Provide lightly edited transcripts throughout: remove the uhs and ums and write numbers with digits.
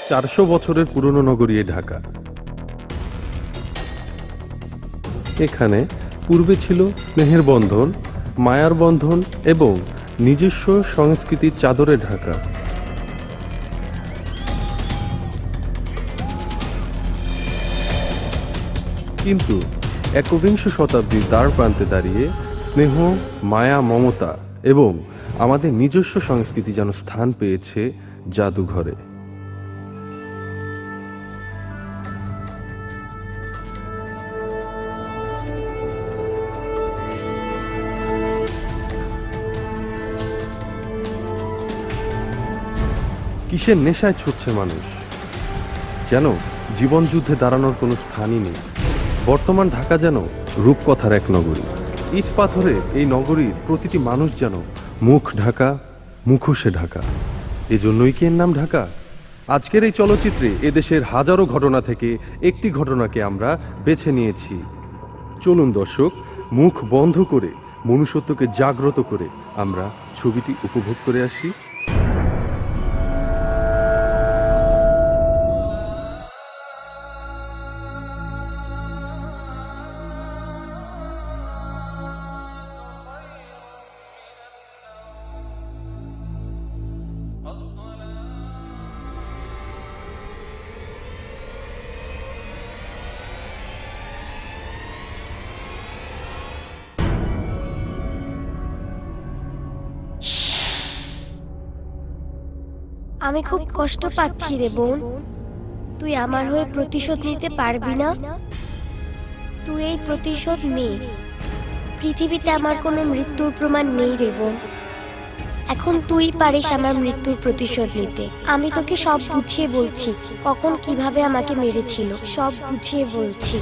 400 বছরের পুরনো নগরী এই ঢাকা। এখানে পূর্বে ছিল স্নেহের বন্ধন, মায়ার বন্ধন এবং নিজস্ব সংস্কৃতির চাদরে ঢাকা। কিন্তু একবিংশ শতাব্দীর দ্বার প্রান্তে দাঁড়িয়ে স্নেহ, মায়া, মমতা এবং আমাদের নিজস্ব সংস্কৃতি যেন স্থান পেয়েছে জাদুঘরে। কিসের নেশায় ছুটছে মানুষ, যেন জীবনযুদ্ধে দাঁড়ানোর কোনো স্থানই নেই। বর্তমান ঢাকা যেন রূপকথার এক নগরী। ইট পাথরের এই নগরীর প্রতিটি মানুষ যেন মুখ ঢাকা, মুখোশে ঢাকা। এজন্যই কি এর নাম ঢাকা? আজকের এই চলচ্চিত্রে এদেশের হাজারো ঘটনা থেকে একটি ঘটনাকে আমরা বেছে নিয়েছি। চলুন দর্শক, মুখ বন্ধ করে মনুষ্যত্বকে জাগ্রত করে আমরা ছবিটি উপভোগ করে আসি। আমি খুব কষ্ট পাচ্ছি রে বোন। তুই আমার হয়ে প্রতিশোধ নিতে পারবি না? তুই এই প্রতিশোধ নে। পৃথিবীতে আমার কোনো মৃত্যুর প্রমাণ নেই রে বোন। এখন তুই পারিস আমার মৃত্যুর প্রতিশোধ নিতে। আমি তোকে সব বুঝিয়ে বলছি, কখন কিভাবে আমাকে মেরেছিল সব বুঝিয়ে বলছি।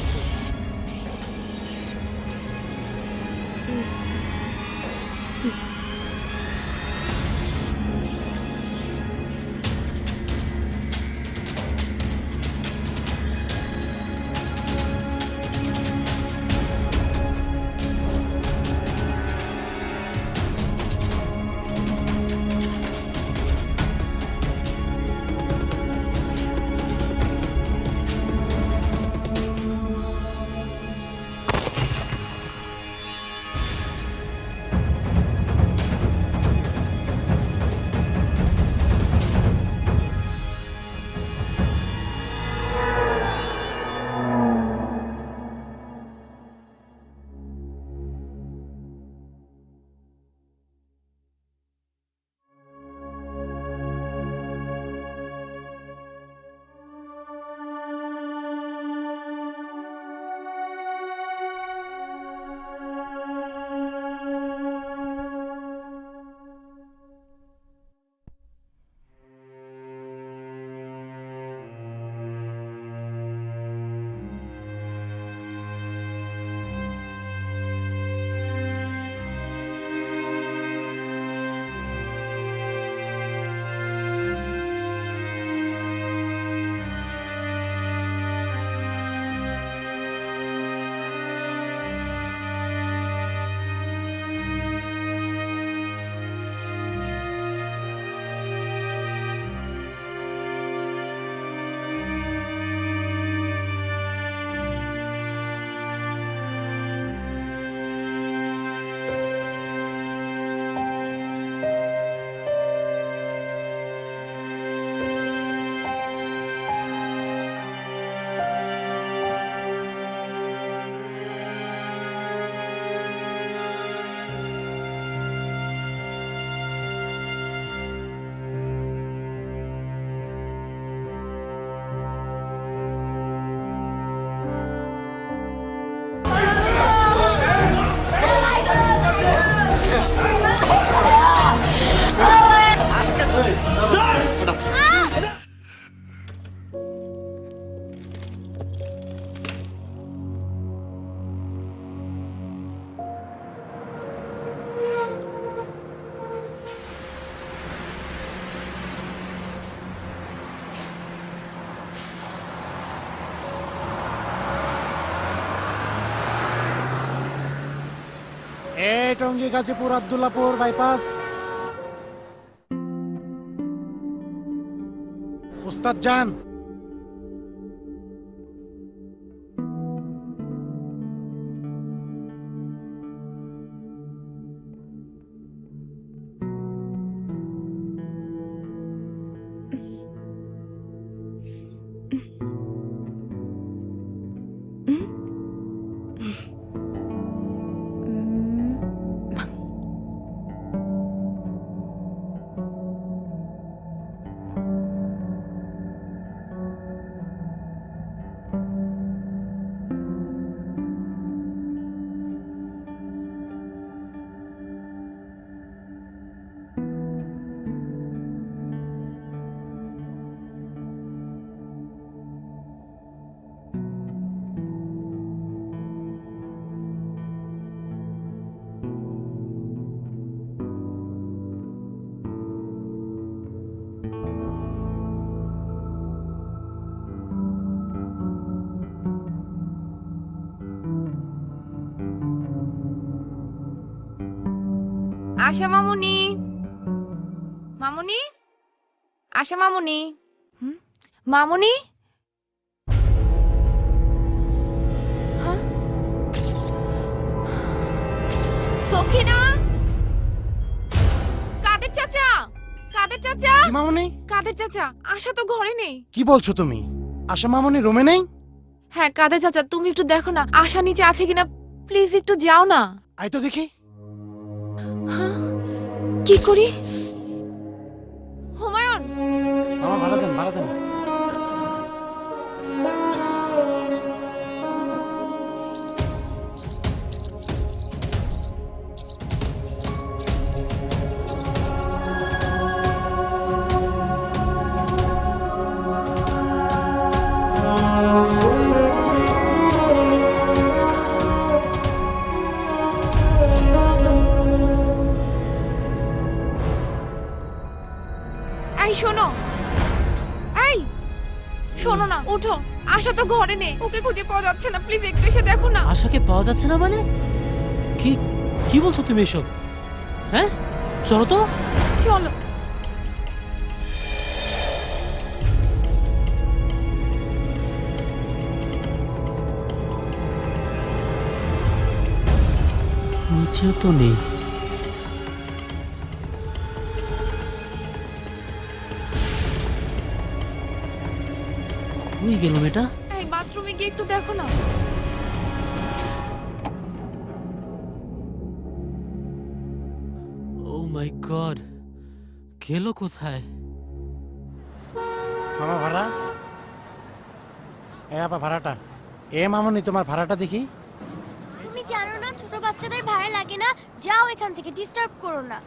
টঙ্গী গাজীপুর আব্দুল্লাপুর বাইপাস। উস্তাদ যান। আশা মামুনি, মামুনি, আশা মামুনি, মামুনি, হ্যাঁ? সখিনা, কাদের চাচা, কাদের চাচা, জি মামুনি। কাদের চাচা, আশা তো ঘরে নেই। কি বলছো তুমি? আশা মামুনি রুমে নেই? হ্যাঁ কাদের চাচা, তুমি একটু দেখো না আশা নিচে আছে কিনা, প্লিজ একটু যাও না। আই তো দেখি। হ্যাঁ? কি করি? হুমায়ুন, মামা ভাড়া দেন, ভাড়া দেন। এই শোনো, এই শোনো না, ওঠো, আশা তো ঘরে নেই, ওকে খুঁজে পাওয়া যাচ্ছে না, প্লিজ একটু এসে দেখো না। আশাকে পাওয়া যাচ্ছে না মানে? কি কি বলছো তুমি এসব? হ্যাঁ, চলো তো। চলো। নিচেও তো নেই। কই গেল মেয়েটা? এই বাথরুমে গিয়ে একটু দেখো না। ও মাই গড, গেল কোথায়? মামা ভাড়া। এ আপা ভাড়াটা। এ মামুনি তোমার ভাড়াটা দেখি। তুমি জানো না ছোট বাচ্চাদের ভাড়া লাগে না, যাও এখান থেকে, ডিস্টার্ব করো না।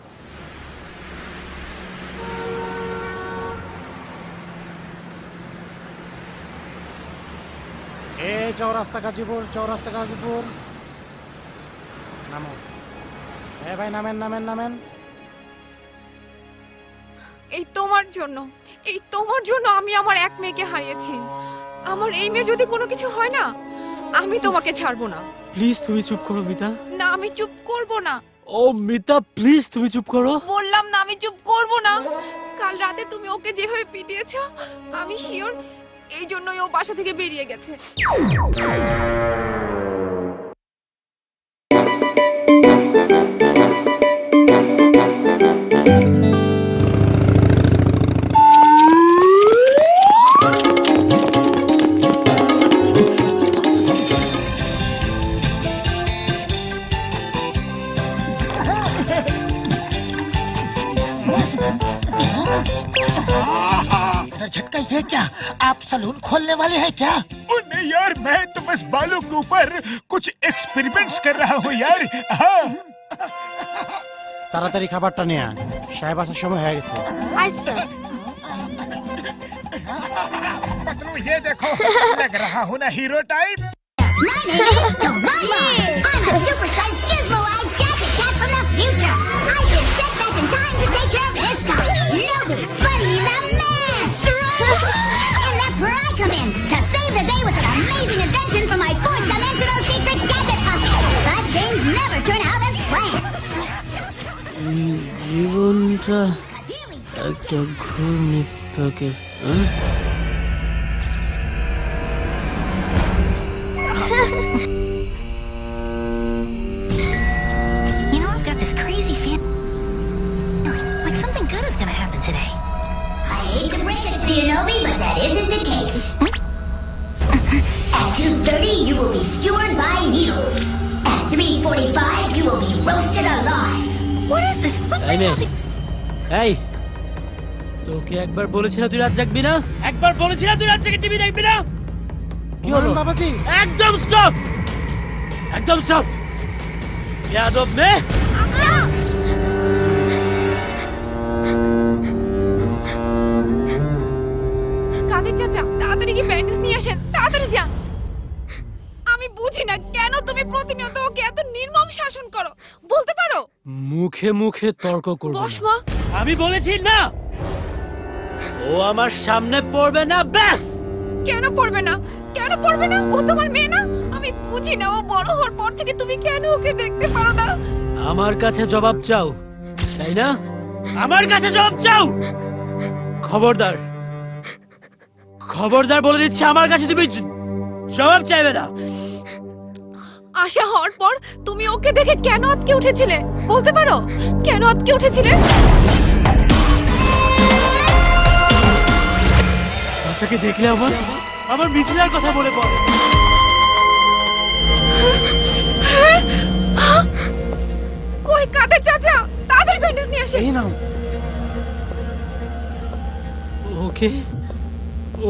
এ চৌরাস্তা গাজীপুর, চৌরাস্তা গাজীপুর। নামো। এ ভাই নামেন, নামেন, নামেন। এই তোমার জন্য, এই তোমার জন্য আমি আমার এক মেয়েকে হারিয়েছি। আমার এই মেয়ের যদি কোনো কিছু হয় না, আমি তোমাকে ছাড়বো না। প্লিজ তুমি চুপ করো মিতা। না আমি চুপ করব না। ও মিতা প্লিজ তুমি চুপ করো। বললাম না আমি চুপ করব না। কাল রাতে তুমি ওকে যেভাবে পিটিয়েছো, আমি শিওর এই জন্যই ও বাসা থেকে বেরিয়ে গেছে। झटका ये क्या? आप सलून खोलने वाले हैं क्या? नहीं यार, मैं तो बस बालों के ऊपर कुछ एक्सपेरिमेंट्स कर रहा हूँ यार। हाँ। তাড়াতাড়ি খাবারটা নিয়ে আয়, সাহেব আসার সময় হয়ে গেছে। আচ্ছা पतलू ये देखो, लग रहा हूँ ना hero type. I'm a super-sized gizmo-eyed gadget cat from the future. I've been sent back in time to take care of this guy. Nobody, but he's a master. And that's where I come in, to save the day with an amazing invention from my fourth-dimensional secret gadget puzzle. But things never turn out as planned. জীবনটা একটা ঘূর্ণি তোকে You know, I've got this crazy feeling like something good is gonna happen today. I hate to break it to you, Nobi, but that isn't the case. At 2:30, you will be skewered by needles. At 3:45, you will be roasted alive. What is this? What's এই that? মেয়ে এই তোকে একবার বলেছি না তুই রাত জাগবি না একবার বলেছি না তুই রাত জেগে টিভি দেখবি না কি হলো বলুন বাবাজি। একদম স্টপ একদম স্টপ বেয়াদব মেয়ে কাদের চাচা তাড়াতাড়ি কি ব্যান্ডেজ নিয়ে আসেন, তাড়াতাড়ি যান। আমি বুঝি না কেন তুমি প্রতিনিয়ত ওকে এত নির্মম শাসন করো, বলতে পারো? মুখে মুখে তর্ক করবে বস না মা। আমি বলেছি না ও আমার সামনে পড়বে না ব্যাস কেন পড়বে না, কেন পড়বে না? ও তোমার মেয়ে না? আমি বুঝি না ও বড় হওয়ার পর থেকে তুমি কেন ওকে দেখতে পারো না? আমার কাছে জবাব চাও তাই না আমার কাছে জবাব চাও খবরদার খবরদার বলে দিচ্ছি আমার কাছে তুমি জবাব চাইবে না আশা হওয়ার পর তুমি ওকে দেখে কেন আটকে উঠেছিলে, বলতে পারো? কেন আটকে উঠেছিলে? আশাকে দেখলে আমার আমার মিথিলার কথা মনে পড়ে কই কাদের চাচা, তাড়াতাড়ি ব্যান্ডেজ নিয়ে আসেন। এই নাও। ওকে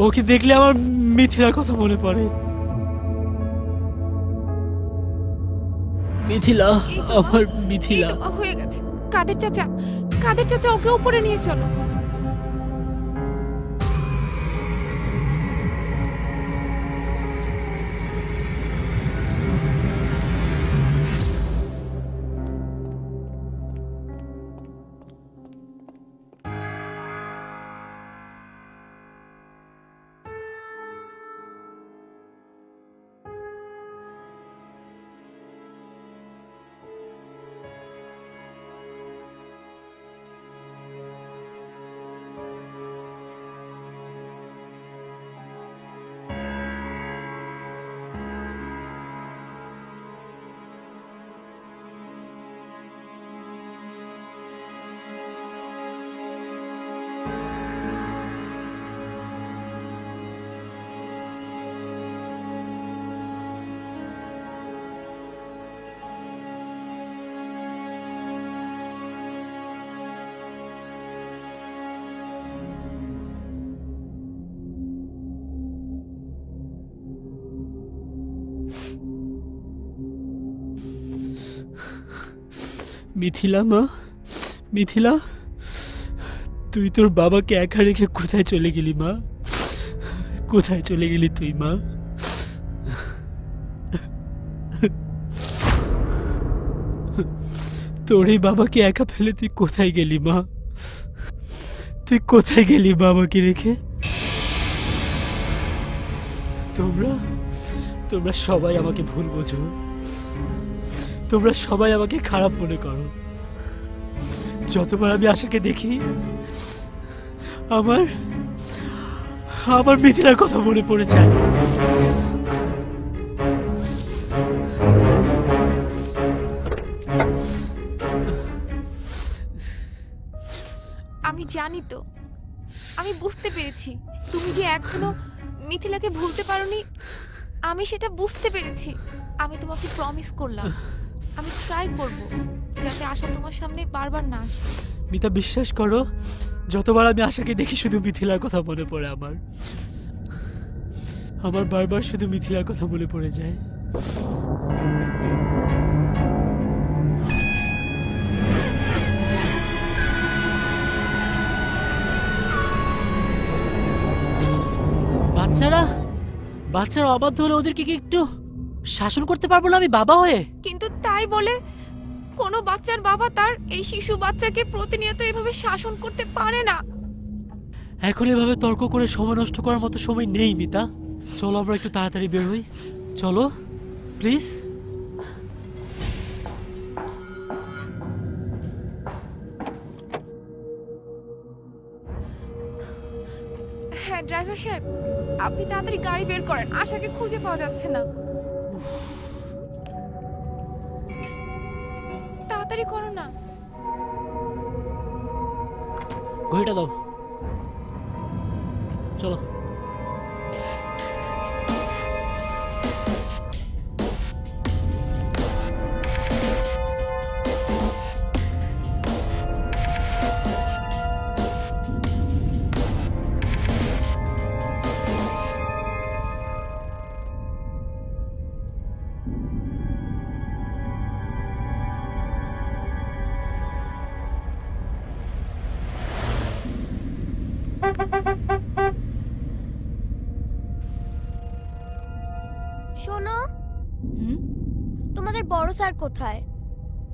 ওকে দেখলে আমার মিথিলার কথা মনে পড়ে মিথিলা এই তো, আমার এই মিথিলা তো হয়ে গেছে। কাদের চাচা, কাদের চাচা ওকে উপরে নিয়ে চলো। মিথিলা মা মিথিলা তুই তোর বাবাকে একা রেখে কোথায় চলে গেলি মা কোথায় চলে গেলি তুই মা তোর এই বাবাকে একা ফেলে তুই কোথায় গেলি মা তুই কোথায় গেলি বাবাকে রেখে তোমরা তোমরা সবাই আমাকে ভুল বোঝো তোমরা সবাই আমাকে খারাপ মনে করো যতবার আমি আশাকে দেখি আমার আমার মিথিলার কথা মনে পড়ে যায় আমি জানি তো, আমি বুঝতে পেরেছি তুমি যে এখনো মিথিলাকে ভুলতে পারোনি, আমি সেটা বুঝতে পেরেছি। আমি তোমাকে প্রমিস করলাম আমি ট্রাই করব যাতে আশা তোমার সামনে বারবার না আসে। মিতা বিশ্বাস করো যতবার আমি আশাকে দেখি শুধু মিথিলার কথা মনে পড়ে আমার বারবার শুধু মিথিলার কথা মনে পড়ে যায় বাচ্চারা অবাধ্য হলে ওদেরকে কি একটু শাসন করতে পারবো না আমি বাবা হয়ে কিন্তু তাই বলে কোনো বাচ্চার বাবা তার এই শিশু বাচ্চাকে প্রতিনিয়ত এভাবে শাসন করতে পারে না। এখন এভাবে তর্ক করে সময় নষ্ট করার মতো সময় নেই মিতা চলো আমরা একটু তাড়াতাড়ি বের হই চলো প্লিজ হ্যাঁ ড্রাইভার সাহেব, আপনি তাড়াতাড়ি গাড়ি বের করেন, আশাকে খুঁজে পাওয়া যাচ্ছে না। তাড়াতাড়ি করো না। ঘড়িটা দাও, চলো। শোনো, হুম? তোমাদের বড় স্যার কোথায়?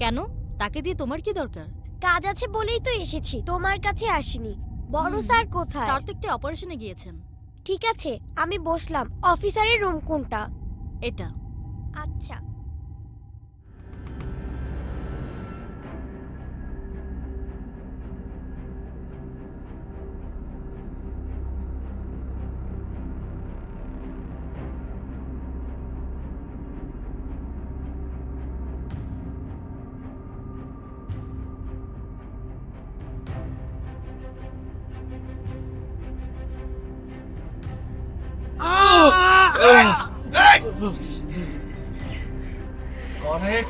কেন? তাকে দিয়ে তোমার কি দরকার? কাজ আছে বলেই তো এসেছি, তোমার কাছে আসিনি। বড় স্যার কোথায়? স্যার তো একটা অপারেশনে গিয়েছেন। ঠিক আছে, আমি বসলাম। অফিসারের রুম কোনটা? এটা। আচ্ছা। অনেক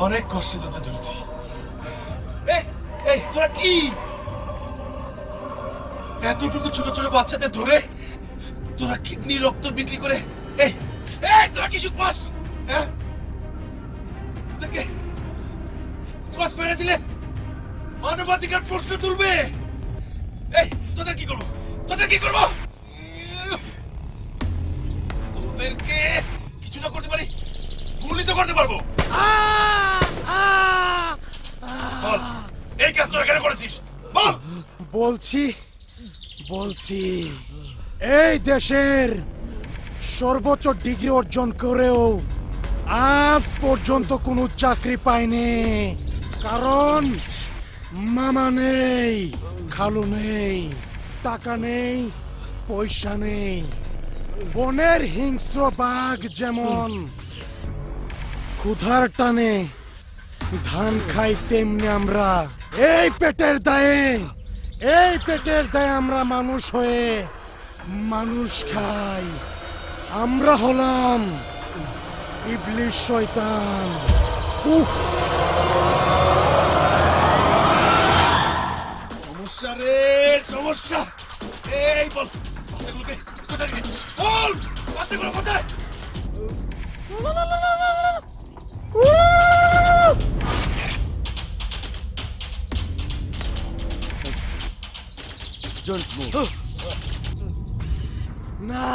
অনেক কষ্টে তোদের ধরেছি। এই তোরা কি এতটুকু ছোট ছোট বাচ্চাদের ধরে তোরা কিডনি রক্ত বিক্রি করে এই তোরা কি শুকবাস? হ্যাঁ, তোদেরকে ক্রস মেরে দিলে মানবাধিকার প্রশ্ন তুলবে। তোদের কি করবো? তোদেরকে কিছু না করতে পারি, গুলি তো করতে পারবো। বল, এই কাজ তোরা কেন করেছিস? বল। বলছি এই দেশের সর্বোচ্চ ডিগ্রি অর্জন করেও আজ পর্যন্ত কোনো চাকরি পাইনি, কারণ মামা নেই, খালু নেই, টাকা নেই, পয়সা নেই। বনের হিংস্র বাঘ যেমন ক্ষুধার টানে ধান খাই, তেমনি আমরা এই পেটের দায়ে আমরা মানুষ হয়ে মানুষ খাই। আমরা হলাম ইবলিশ, শয়তান। সমস্যা রে, সমস্যা। এই বল, বাচ্চাগুলোকে কোথায় রেখেছিস? বল, বাচ্চাগুলো কোথায়? না,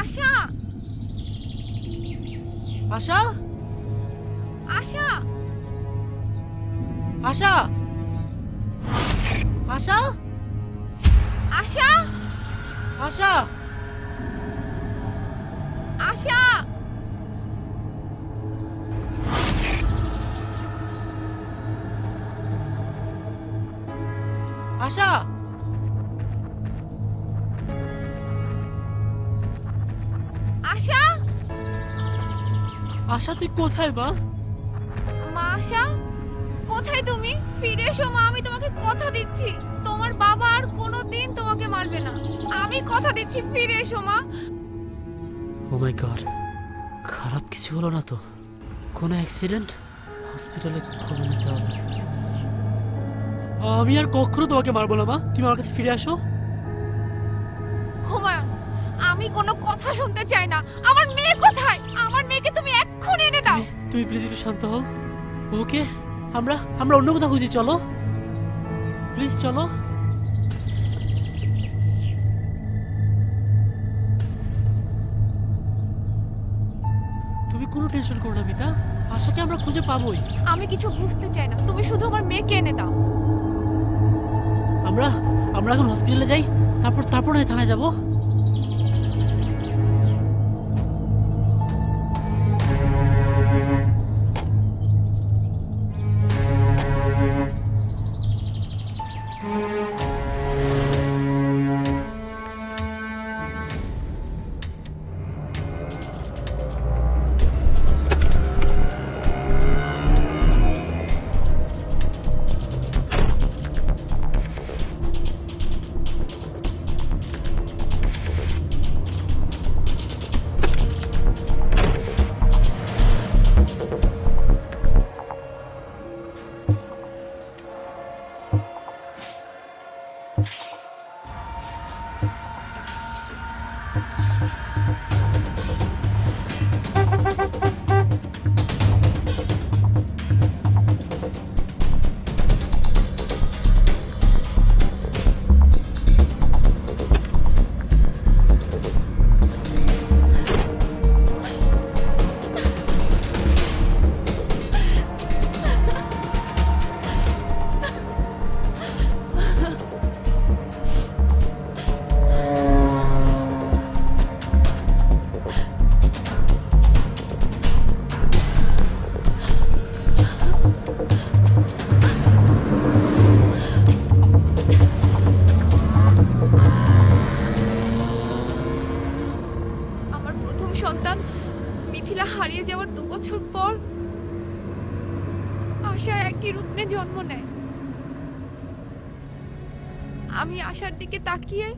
আশা, আশা, আশা, আশা, আশা, আশা, আশা, আশা। আশা, আশা, আশা, তুই কোথায় মা? মা আশা, কোথায় তুমি? ফিরে এসো মা, আমি তোমাকে কথা দিচ্ছি তোমার বাবা আর কোনোদিন তোমাকে মারবে না। আমি কথা দিচ্ছি, ফিরে এসো মা। ও মাই গড, খারাপ কিছু হলো না তো? কোনো অ্যাক্সিডেন্ট? হসপিটালে খবর নিতে হবে। আমি আর কখনো তোমাকে মারবো না মা, তুমি আমার কাছে ফিরে আসো। হুমায়ুন, আমি কোনো কথা শুনতে চাই না। আমার মেয়ে কোথায়? আমার মেয়েকে তুমি এক্ষুনি এনে দাও। তুমি প্লিজ একটু শান্ত হও। ওকে, আমরা আমরা অন্য কোথাও খুঁজি, চলো প্লিজ চলো। তুমি কোনো টেনশন করো না মিতা, আশাকে আমরা খুঁজে পাবোই। আমি কিছু বুঝতে চাই না, তুমি শুধু আমার মেয়েকে এনে দাও। আমরা আমরা এখন হসপিটালে যাই, তারপর নয় থানায় যাবো। সন্তান মিথিলা হারিয়ে যাওয়ার 2 বছর পর আশা একই রূপ নিয়ে জন্ম নেয়। আমি আশার দিকে তাকিয়ে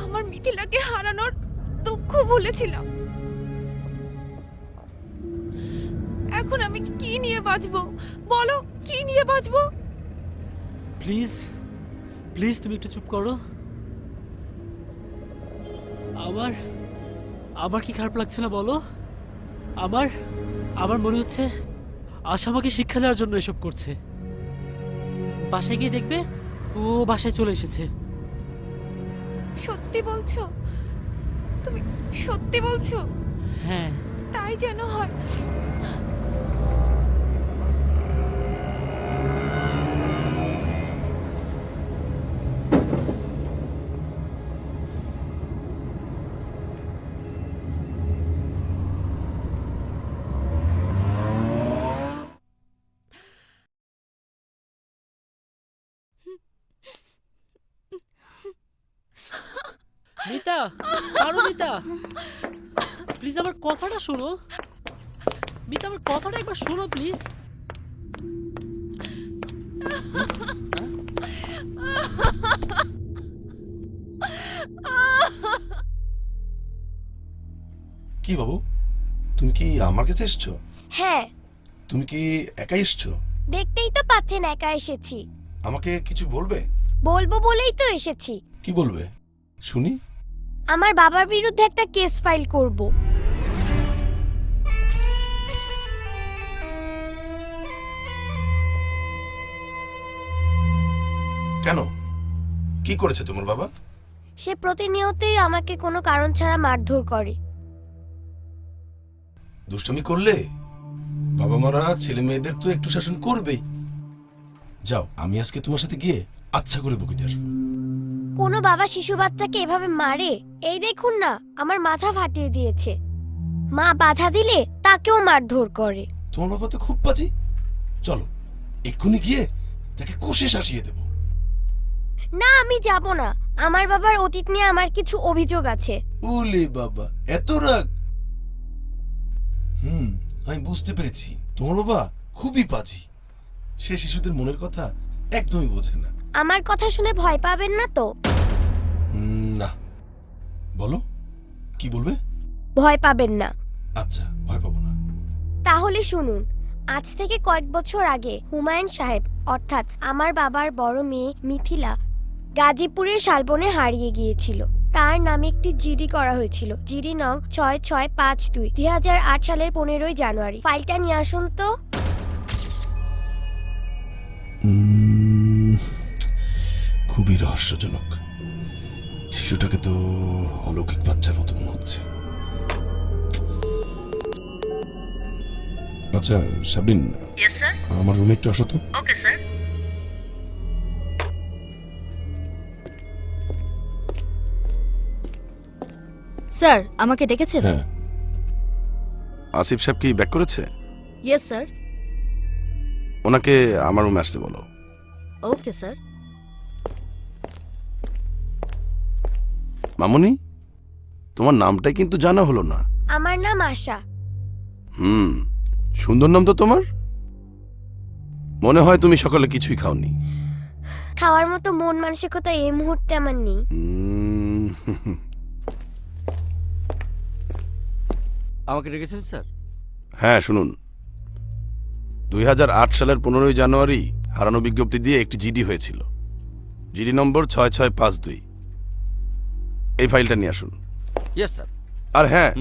আমার মিথিলাকে হারানোর দুঃখ ভুলেছিলাম। এখন আমি কি নিয়ে বাঁচবো বলো, কি নিয়ে বাঁচবো? প্লিজ প্লিজ তুমি একটু চুপ করো। আমার কি খারাপ লাগছে না বলো? আমার মনে হচ্ছে আশা আমাকে শিক্ষা দেওয়ার জন্য এসব করছে। বাসায় গিয়ে দেখবে ও বাসায় চলে এসেছে। সত্যি বলছো? তুমি সত্যি বলছো? হ্যাঁ। তাই যেন হয়। মিতা, আরো মিতা, প্লিজ আমার কথাটা শোনো। মিতা, আমার কথাটা একবার শোনো প্লিজ। কি বাবু, তুমি কি আমার কাছে এসছো? হ্যাঁ। তুমি কি একাই এসছো? দেখতেই তো পাচ্ছেন একা এসেছি। আমাকে কিছু বলবে? বলবো বলেই তো এসেছি। কি বলবে শুনি? আমার বাবার বিরুদ্ধে একটা কেস ফাইল করব। কেন, কি করেছে তোমার বাবা? সে প্রতিনিয়তই আমাকে কোনো কারণ ছাড়া মারধর করে। দুষ্টামি করলে বাবা মারা ছেলে মেয়েদের তো একটু শাসন করবেই। যাও, আমি আজকে তোমার সাথে গিয়ে আচ্ছা করে বকিতে আসবো। কোনো বাবা শিশু বাচ্চাকে এভাবে মারে? এই দেখুন না, আমার মাথা ফাটিয়ে দিয়েছে। মা বাধা দিলে তাকেও মারধর করে। তোমার বাবা তো খুব বাজি। চলো এক্ষুনি গিয়ে তাকে কষে শাসিয়ে দেব। না, আমি যাব না। আমার বাবার অতীত নিয়ে আমার কিছু অভিযোগ আছে। ওলে বাবা, এত রাগ? আমি বুঝতে পেরেছি, তোমার বাবা খুবই বাজি। সে শিশুদের মনের কথা একদমই বোঝে না। আমার কথা শুনে ভয় পাবেন না তো? না, বলো কি বলবে? ভয় পাবেন না। আচ্ছা, ভয় পাবো না। তাহলে শুনুন, আজ থেকে কয়েক বছর আগে হুমায়ুন সাহেব অর্থাৎ আমার বাবার বড় মেয়ে মিথিলা গাজীপুরের শালবনে হারিয়ে গিয়েছিল। তার নামে একটি জিডি করা হয়েছিল, জিডি নং 6652, 2008 সালের 15 জানুয়ারি। ফাইলটা নিয়ে আসুন তো। খুবই রহস্যজনক। শিশুটাকে তো অলৌকিক বাচ্চার মতো মনে হচ্ছে। আচ্ছা সাবরিন, ইয়েস স্যার। আমার রুমে একটু আসো তো। Okay sir. স্যার, আমাকে ডেকেছেন? হ্যাঁ, আসিফ সাহেব কি ব্যাক করেছে? Yes sir. ওনাকে আমার রুমে আসতে বলো। Okay sir. মামুনি, তোমার নামটাই কিন্তু জানা হলো না। আমার নাম আশা। সুন্দর নাম তো তোমার। মনে হয় তুমি সকালে কিছুই খাওনি। খাওয়ার মতো মন মানসিকতা এই মুহূর্তে আমার নেই। আমাকে ডেকেছেন স্যার? হ্যাঁ শুনুন, 2008 সালের 15 জানুয়ারি হারানো বিজ্ঞপ্তি দিয়ে একটি জিডি হয়েছিল, জিডি নম্বর 6652। এই ফাইলটা নিয়ে আসুন। Yes sir. আর হ্যাঁ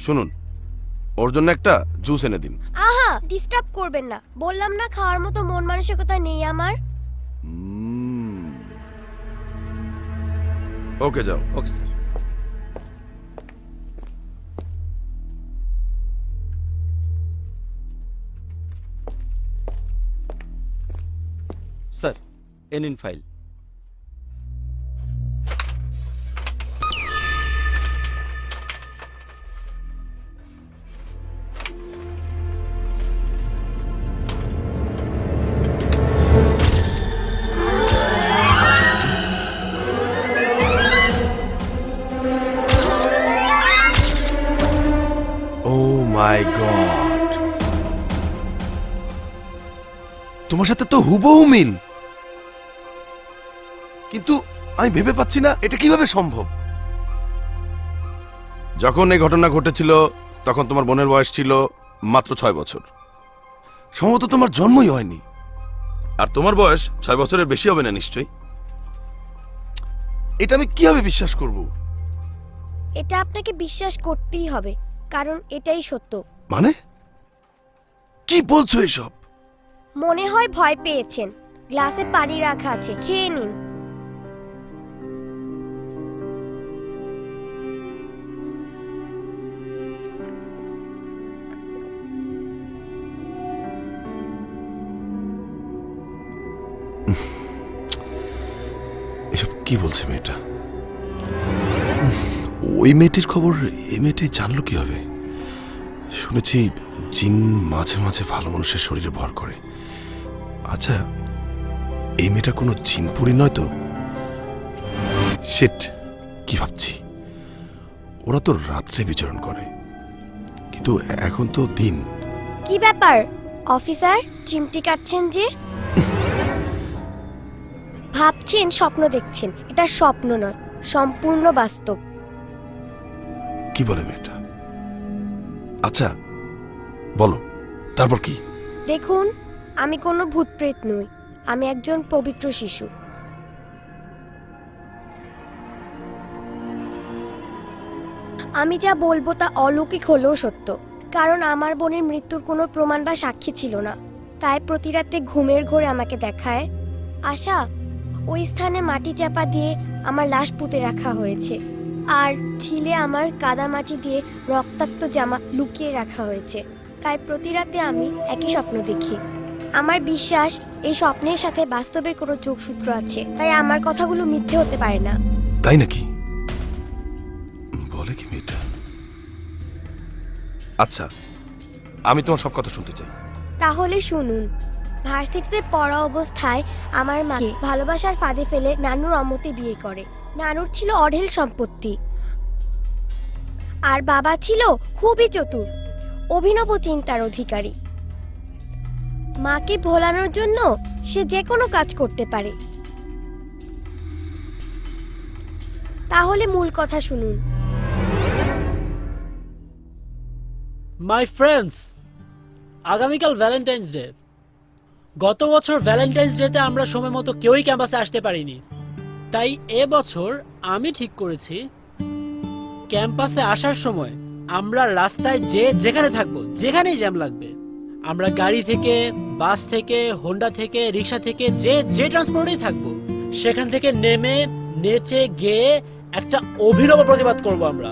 শুনুন, ওর জন্য একটা জুস এনে দিন। আহা, ডিস্টার্ব করবেন না, বললাম না খাওয়ার মতো মন মানসিকতা নেই আমার। ওকে যাও। Okay sir. স্যার, এ নিন ফাইল। ও মাই গড, তোমার সাথে তো হুবহু মিল, কিন্তু আমি ভেবে পাচ্ছি না এটা কিভাবে সম্ভব। যখন এই ঘটনা ঘটেছিল তখন তোমার বোনের বয়স ছিল মাত্র 6 বছর। সম্ভবত তোমার জন্মই হয়নি, আর তোমার বয়স 6 বছরের বেশি হবে না নিশ্চয়ই। এটা আমি কিভাবে বিশ্বাস করব? এটা আপনাকে বিশ্বাস করতেই হবে, কারণ এটাই সত্য। মানে কি বলছো এসব? মনে হয় ভয় পেয়েছেন। গ্লাসে পানি রাখা আছে, খেয়ে নিন। এসব কি বলছে মেয়েটা? ওই মেয়েটির খবর এই মেয়েটি জানলো কিভাবে? শুনেছি জিন মাঝে মাঝে ভালো মানুষের শরীরে ভর করে। আচ্ছা, এই মেয়েটা কোনো জিনপুরি নয় তো? শিট, কি ভাবছি, ওরা তো রাত্রে বিচরণ করে, কিন্তু এখন তো দিন। কি ব্যাপার অফিসার, চিমটি কাটছেন যে? ভাবছেন স্বপ্ন দেখছেন, এটা স্বপ্ন নয়, সম্পূর্ণ বাস্তব। কি বলে মেয়েটা? আচ্ছা বলো, তারপর কি? দেখুন, আমি কোনো ভূতপ্রেত নই, আমি একজন পবিত্র শিশু। আমি যা বলবো তা অলৌকিক হলেও সত্য, কারণ আমার বোনের মৃত্যুর কোনো প্রমাণ বা সাক্ষী ছিল না। তাই প্রতি রাতে ঘুমের ঘোরে আমাকে দেখায়, আশা, ওই স্থানে মাটি চাপা দিয়ে আমার লাশ পুঁতে রাখা হয়েছে, আর ছিলে আমার কাদা মাটি দিয়ে রক্তাক্ত জামা লুকিয়ে রাখা হয়েছে। তাই প্রতি রাতে আমি একই স্বপ্ন দেখি। আমার বিশ্বাস এই স্বপ্নের সাথে বাস্তবের কোনো যোগসূত্র আছে, তাই আমার কথাগুলো মিথ্যে হতে পারে না। তাই নাকি? বলে কি মেয়েটা? আচ্ছা, আমি তোমার সব কথা শুনতে চাই। তাহলে শুনুন। ভার্সিটিতে পড়া অবস্থায় আমার মাকে ভালোবাসার ফাঁদে ফেলে নানুর অমতে বিয়ে করে। নানুর ছিল অঢেল সম্পত্তি, আর বাবা ছিল খুবই চতুর, অভিনব চিন্তার অধিকারী। মাকে ভোলানোর জন্য সে যে কোনো কাজ করতে পারে। তাহলে মূল কথা শুনুন। মাই ফ্রেন্ডস, আগামীকাল ভ্যালেন্টাইন্স ডে। গত বছর ভ্যালেন্টাইন্স ডেতে আমরা সময় মতো কেউই ক্যাম্পাসে আসতে পারিনি। তাই এবছর আমি ঠিক করেছি ক্যাম্পাসে আসার সময় আমরা রাস্তায় যেখানে থাকবো, যেখানেই জ্যাম লাগবে, আমরা গাড়ি থেকে, বাস থেকে, হোন্ডা থেকে, রিক্সা থেকে, যে ট্রান্সপোর্টেই থাকবো, সেখান থেকে নেমে নেচে গেয়ে একটা অভিনব প্রতিবাদ করব আমরা।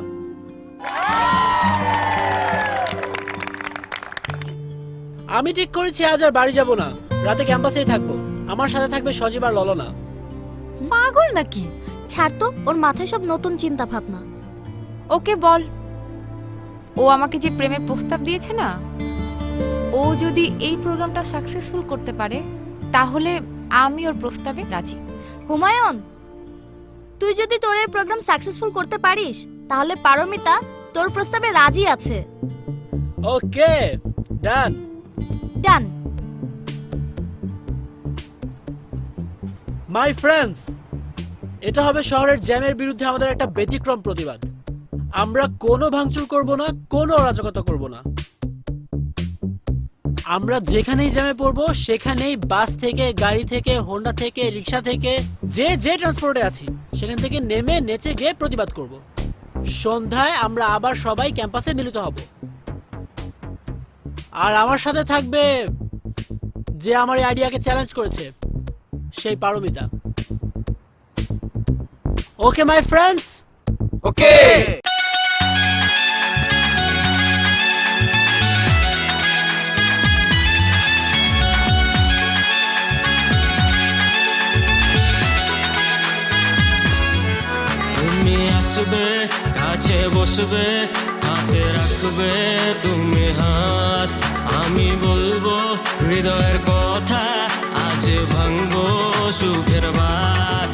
আমি ঠিক করেছি আজ আর বাড়ি যাব না, রাতে ক্যাম্পাসেই থাকবো। আমার সাথে থাকবে সজীব আর ললনা। পাগল নাকি? ছাড় তো, ওর মাথায় সব নতুন চিন্তা ভাবনা। ওকে বল, ও আমাকে যে প্রেমের প্রস্তাব দিয়েছে না, ও যদি এই প্রোগ্রামটা সাকসেসফুল করতে পারে তাহলে আমি ওর প্রস্তাবে রাজি। হুমায়ুন, তুই যদি তোর এই প্রোগ্রাম সাকসেসফুল করতে পারিস তাহলে পারমিতা তোর প্রস্তাবে রাজি আছে। ওকে, ডান। ডান। মাই ফ্রেন্ডস, এটা হবে শহরের জ্যামের বিরুদ্ধে আমাদের একটা ব্যতিক্রম প্রতিবাদ। আমরা কোনো ভাঙচুর করব না, কোনো অরাজকতা করব না। আমরা যেখানেই জ্যামে পড়বো সেখানেই বাস থেকে, গাড়ি থেকে, হোন্ডা থেকে, রিক্সা থেকে, যে ট্রান্সপোর্টে আছি সেখান থেকে নেমে নেচে গিয়ে প্রতিবাদ করব। সন্ধ্যায় আমরা আবার সবাই ক্যাম্পাসে মিলিত হব। আর আমার সাথে থাকবে যে আমার এই আইডিয়াকে চ্যালেঞ্জ করেছে, সেই পারমিতা। ওকে মাই ফ্রেন্ডস? ওকে। তুমি আসবে, কাছে বসবে, হাতে রাখবে তুমি হাত, আমি বলবো হৃদয়ের কথা, আজ ভাঙবো সুখের বাত।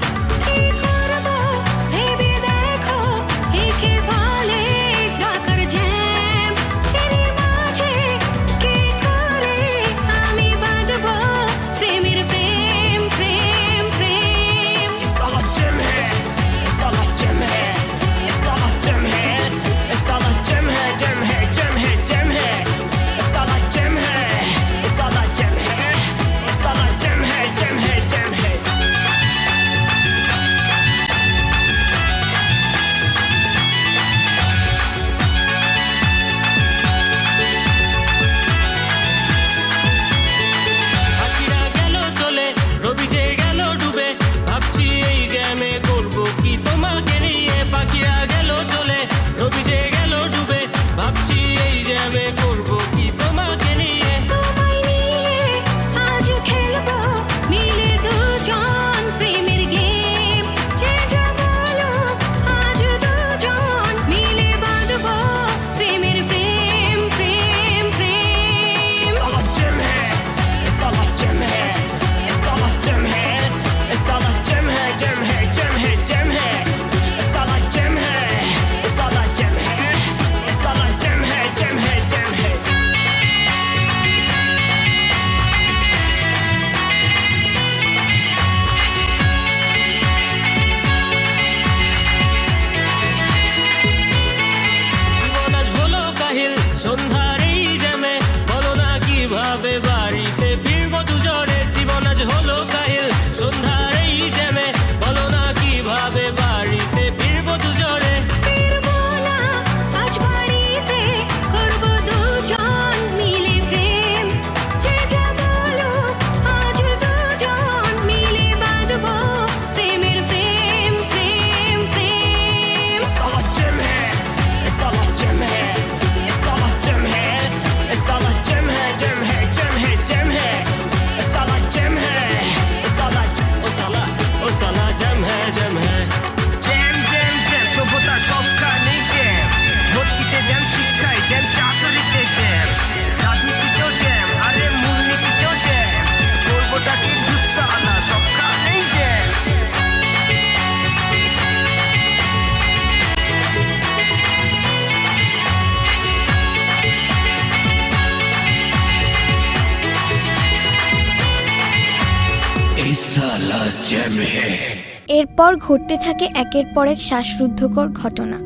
এরপর ঘটতে থাকে একের পর এক শ্বাসরুদ্ধকর ঘটনা।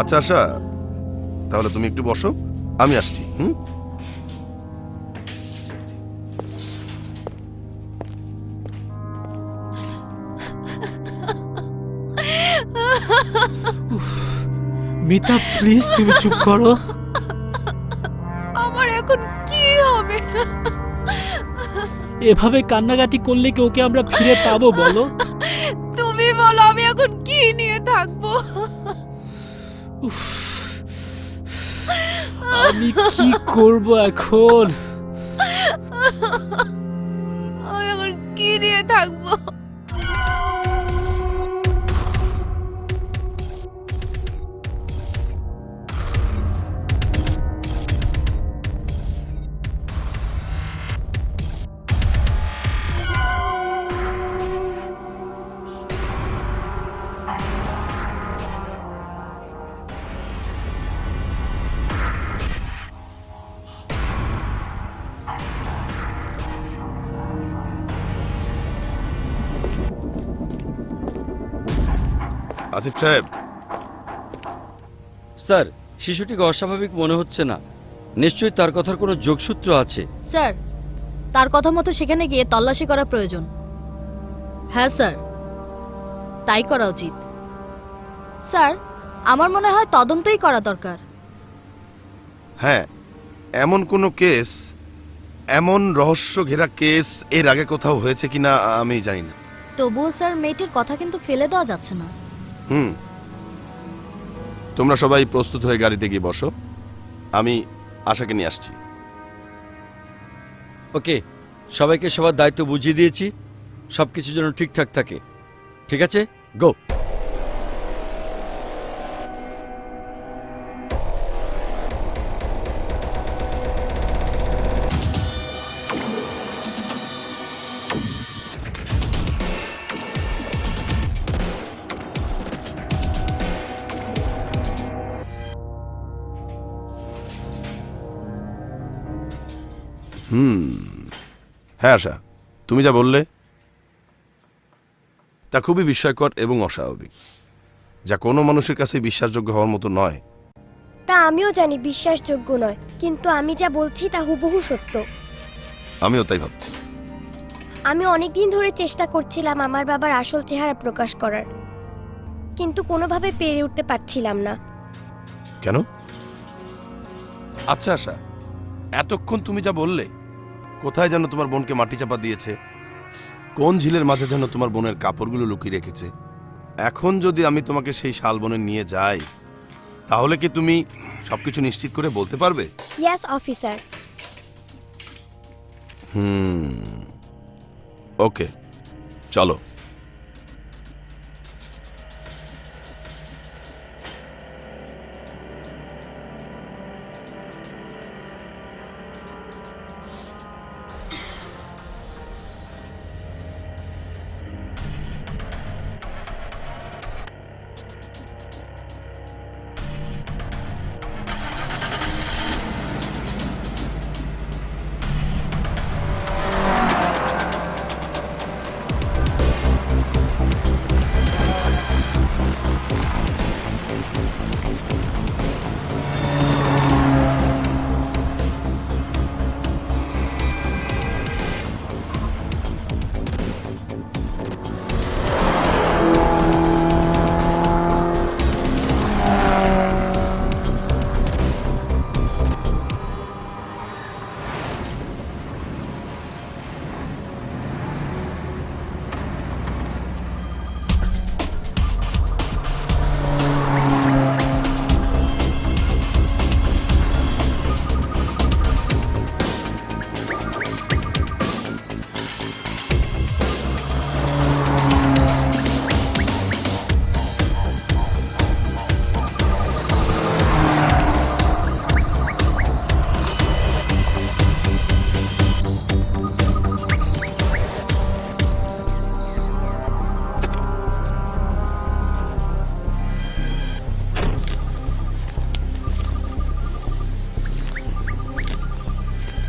আচ্ছা আশা, তাহলে তুমি একটু বসো, আমি আসছি। মিতা প্লিজ তুমি চুপ করো। আমার এখন কি হবে? এভাবে কান্নাকাটি করলে কি ওকে আমরা ফিরে পাবো বলো? তুমি বলো আমি এখন কি নিয়ে থাকবো? আমি কি করব এখন? আমি এখন কি নিয়ে থাকবো? আসিফ সাহেব, স্যার, শিশুটিকে অস্বাভাবিক মনে হচ্ছে না। নিশ্চয়ই তার কথার কোনো যোগসূত্র আছে। স্যার, তার কথা মতো সেখানে গিয়ে তল্লাশি করা প্রয়োজন। হ্যাঁ স্যার, তাই করা উচিত। স্যার, আমার মনে হয় তদন্তই করা দরকার। হ্যাঁ, এমন কোনো কেস, এমন রহস্য ঘেরা কেস এর আগে কোথাও হয়েছে কিনা আমি জানি না। তবুও স্যার, মেয়েটির কথা কিন্তু ফেলে দেওয়া যাচ্ছে না। তোমরা সবাই প্রস্তুত হয়ে গাড়িতে গিয়ে বসো, আমি আশাকে নিয়ে আসছি। ওকে, সবাইকে সবার দায়িত্ব বুঝিয়ে দিয়েছি, সবকিছু যেন ঠিকঠাক থাকে। ঠিক আছে, গো। হ্যাঁ আশা, তুমি যা বললে তা খুবই বিস্ময়কর এবং অস্বাভাবিক, যা কোনো মানুষের কাছে বিশ্বাসযোগ্য হওয়ার মতো নয়। তা আমিও জানি বিশ্বাসযোগ্য নয়, কিন্তু আমি যা বলছি তা হুবহু সত্য। আমিও তাই ভাবছি। আমি অনেকদিন ধরে চেষ্টা করছিলাম আমার বাবার আসল চেহারা প্রকাশ করার, কিন্তু কোনোভাবে পেরে উঠতে পারছিলাম না। কেন? আচ্ছা আশা, এতক্ষণ তুমি যা বললে, কোথায় যেন তোমার বোনকে মাটি চাপা দিয়েছে, কোন ঝিলের মাঝে যেন তোমার বোনের কাপড়গুলো লুকিয়ে রেখেছে, এখন যদি আমি তোমাকে সেই শালবনে নিয়ে যাই, তাহলে কি তুমি সবকিছু নিশ্চিত করে বলতে পারবে? Yes officer. ওকে, চলো।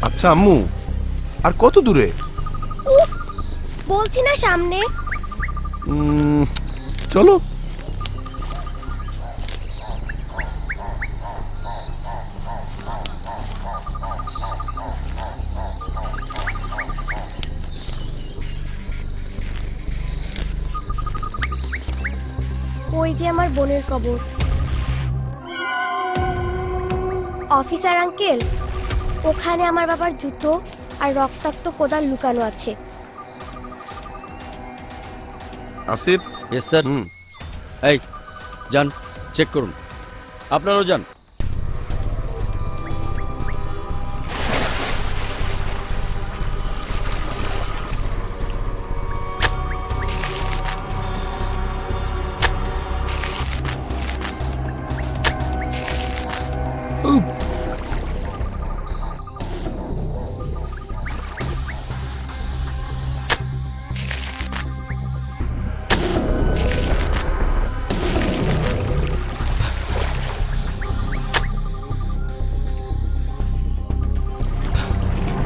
আচ্ছা আম্মু, আর কত দূরে? বলছি না সামনে। চলো। যে আমার বোনের কবর। অফিসার আঙ্কেল, ওখানে আমার বাবার জুতো আর রক্তাক্ত কোদাল লুকানো আছে। Asif, yes sir. এই যান, চেক করুন। আপনারাও যান।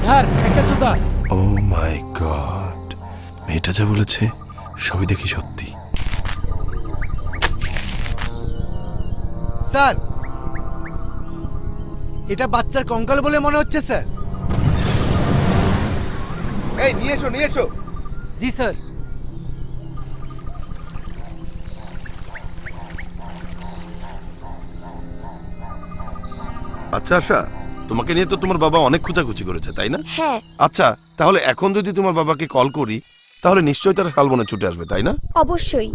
স্যার, একটা জুতা। ও মাই গড, মেয়েটা যা বলেছে সবই দেখি সত্যি। স্যার, এটা বাচ্চার কঙ্কাল বলে মনে হচ্ছে স্যার। এই নিয়ে এসো, নিয়ে এসো। জি স্যার। আচ্ছা আশা, তোমাকে নিয়ে তো তোমার বাবা অনেক খোঁজাখুঁজি করেছে, তাই না? হ্যাঁ। আচ্ছা, তাহলে এখন যদি তোমার বাবাকে কল করি তাহলে নিশ্চয়ই তারা শালবনে ছুটে আসবে, তাই না? অবশ্যই।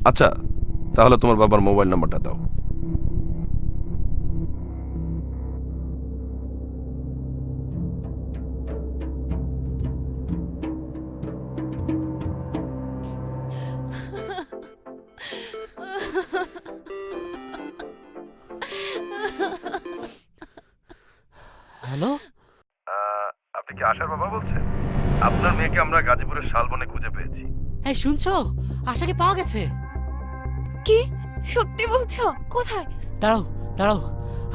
আচ্ছা, তাহলে তোমার বাবার মোবাইল নাম্বারটা দাও। হ্যালো, আপনি কি আশার বাবা বলছেন? আপনার মেয়েকে আমরা গাজীপুরের শালবনে খুঁজে পেয়েছি। এই শুনছো? আশাকে পাওয়া গেছে। কি সত্যি বলছো? কোথায়? দাঁড়াও দাঁড়াও,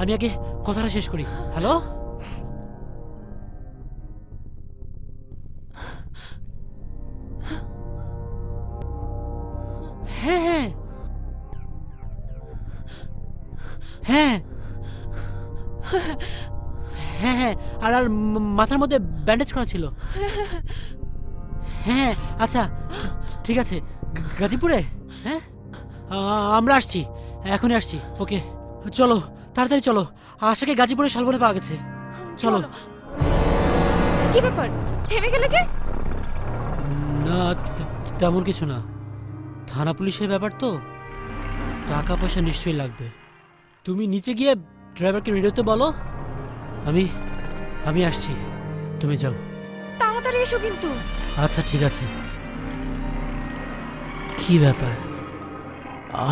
আমি আগে কথাটা শেষ করি। হ্যালো, হ্যাঁ হ্যাঁ হ্যাঁ হ্যাঁ হ্যাঁ, আর আর মাথার মধ্যে ব্যান্ডেজ করা ছিল। হ্যাঁ আচ্ছা, ঠিক আছে। গাজীপুরে? হ্যাঁ, আমরা আসছি, এখনই আসছি। ওকে, চলো তাড়াতাড়ি চলো। আশাকে গাজীপুরে শালবনে পাওয়া গেছে। চলো। কি ব্যাপার, থেমে গেলে যে? না, তেমন কিছু না। থানা পুলিশের ব্যাপার তো, টাকা পয়সা নিশ্চয়ই লাগবে। তুমি নিচে গিয়ে ড্রাইভারকে রেডিওতে বলো আমি আসছি, তুমি যাও। তাড়াতাড়ি এসো কিন্তু। আচ্ছা ঠিক আছে। কি ব্যাপার,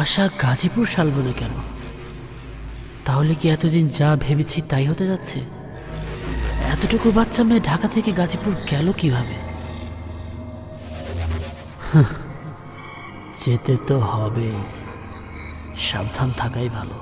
আশা গাজীপুর শালবনে কেন? তাহলে কি এতদিন যা ভেবেছি তাই হতে যাচ্ছে? এতটুকু বাচ্চা মেয়ে ঢাকা থেকে গাজীপুর গেল কিভাবে? যেতে তো হবে, সাবধান থাকাই ভালো।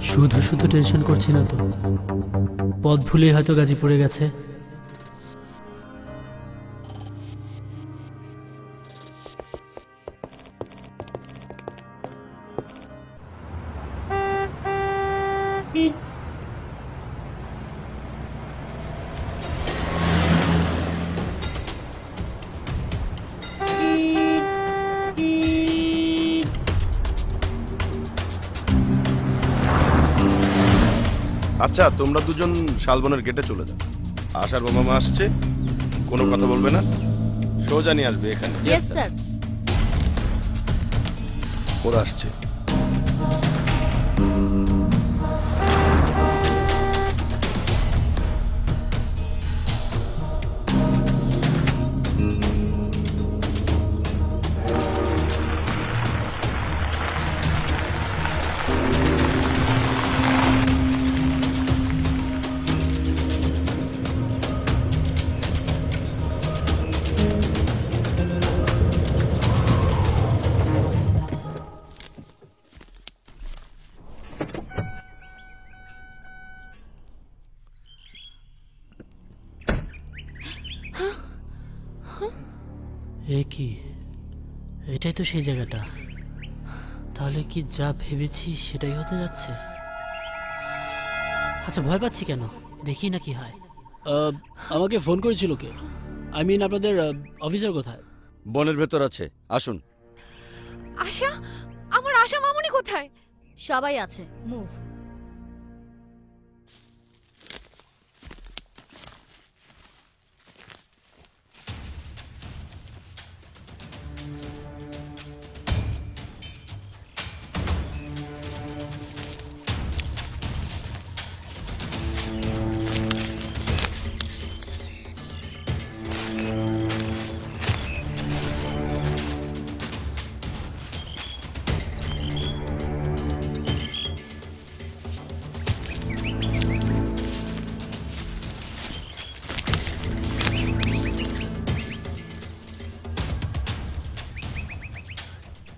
শুধু শুধু টেনশন করছি না তো, পথ ভুলে হয়তো গাজীপুরে গেছে। আচ্ছা, তোমরা দুজন শালবনের গেটে চলে যাও। আশার বাবা মা আসছে, কোনো কথা বলবে না, সোজা নিয়ে আসবে এখানে। Yes sir. ওরা আসছে। এ কি, এটাই তো সেই জায়গাটা। তাহলে কি যা ভেবেছি সেটাই হতে যাচ্ছে? আচ্ছা, ভয় পাচ্ছি কেন, দেখি না কি হয়। আমাকে ফোন করেছিল কে? আই মিন আপনাদের অফিসার কোথায়? বনের ভেতর আছে, আসুন। আশা, আমার আশা মামুনি কোথায়? সবাই আছে, মুভ।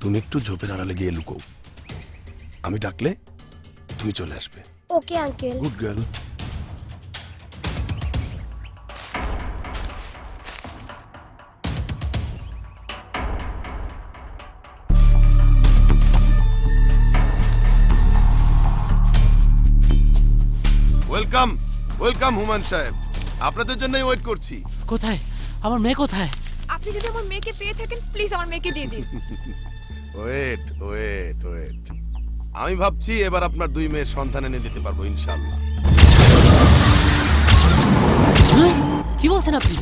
তুমি একটু ঝোপের আড়ালে গিয়ে লুকো, আমি ডাকলে তুমি চলে আসবে। Okay uncle. Good girl. Welcome welcome Humayun সাহেব, আপনাদের জন্যই ওয়েট করছি। কোথায় আমার মেয়ে, কোথায়? আপনি যদি আমার মেয়েকে পেয়ে থাকেন প্লিজ আমার মেয়েকে দিয়ে দিন। ওয়েট ওয়েট ওয়েট, আমি ভাবছি এবার আপনার 2 মেয়ের সন্তান এনে দিতে পারবো ইনশাআল্লাহ। কি বলছেন আপনি?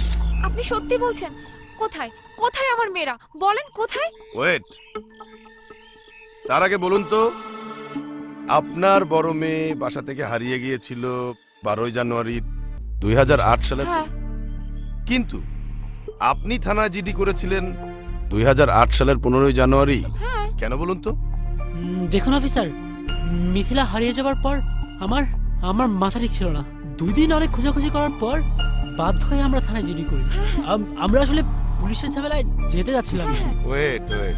আপনি সত্যি বলছেন? কোথায় কোথায় আমার মেয়েরা, বলেন কোথায়? ওয়েট, তার আগে বলুন তো, আপনার বড় মেয়ে বাসা থেকে হারিয়ে গিয়েছিল 12 জানুয়ারি 2008 সালে, হ্যাঁ। কিন্তু আপনি থানায় জিডি করেছিলেন 2008 সালের 15 জানুয়ারি। হ্যাঁ। কেন বলুন তো? দেখুন অফিসার, মিথিলা হারিয়ে যাবার পর আমার মাথা ঠিক ছিল না। 2 দিন অনেক খোঁজাখুঁজি করার পর বাধ্য হয়ে আমরা থানায় জিডি করি। আমরা আসলে পুলিশের ঝামেলায় যেতে যাচ্ছিলাম না। ওয়েট ওয়েট,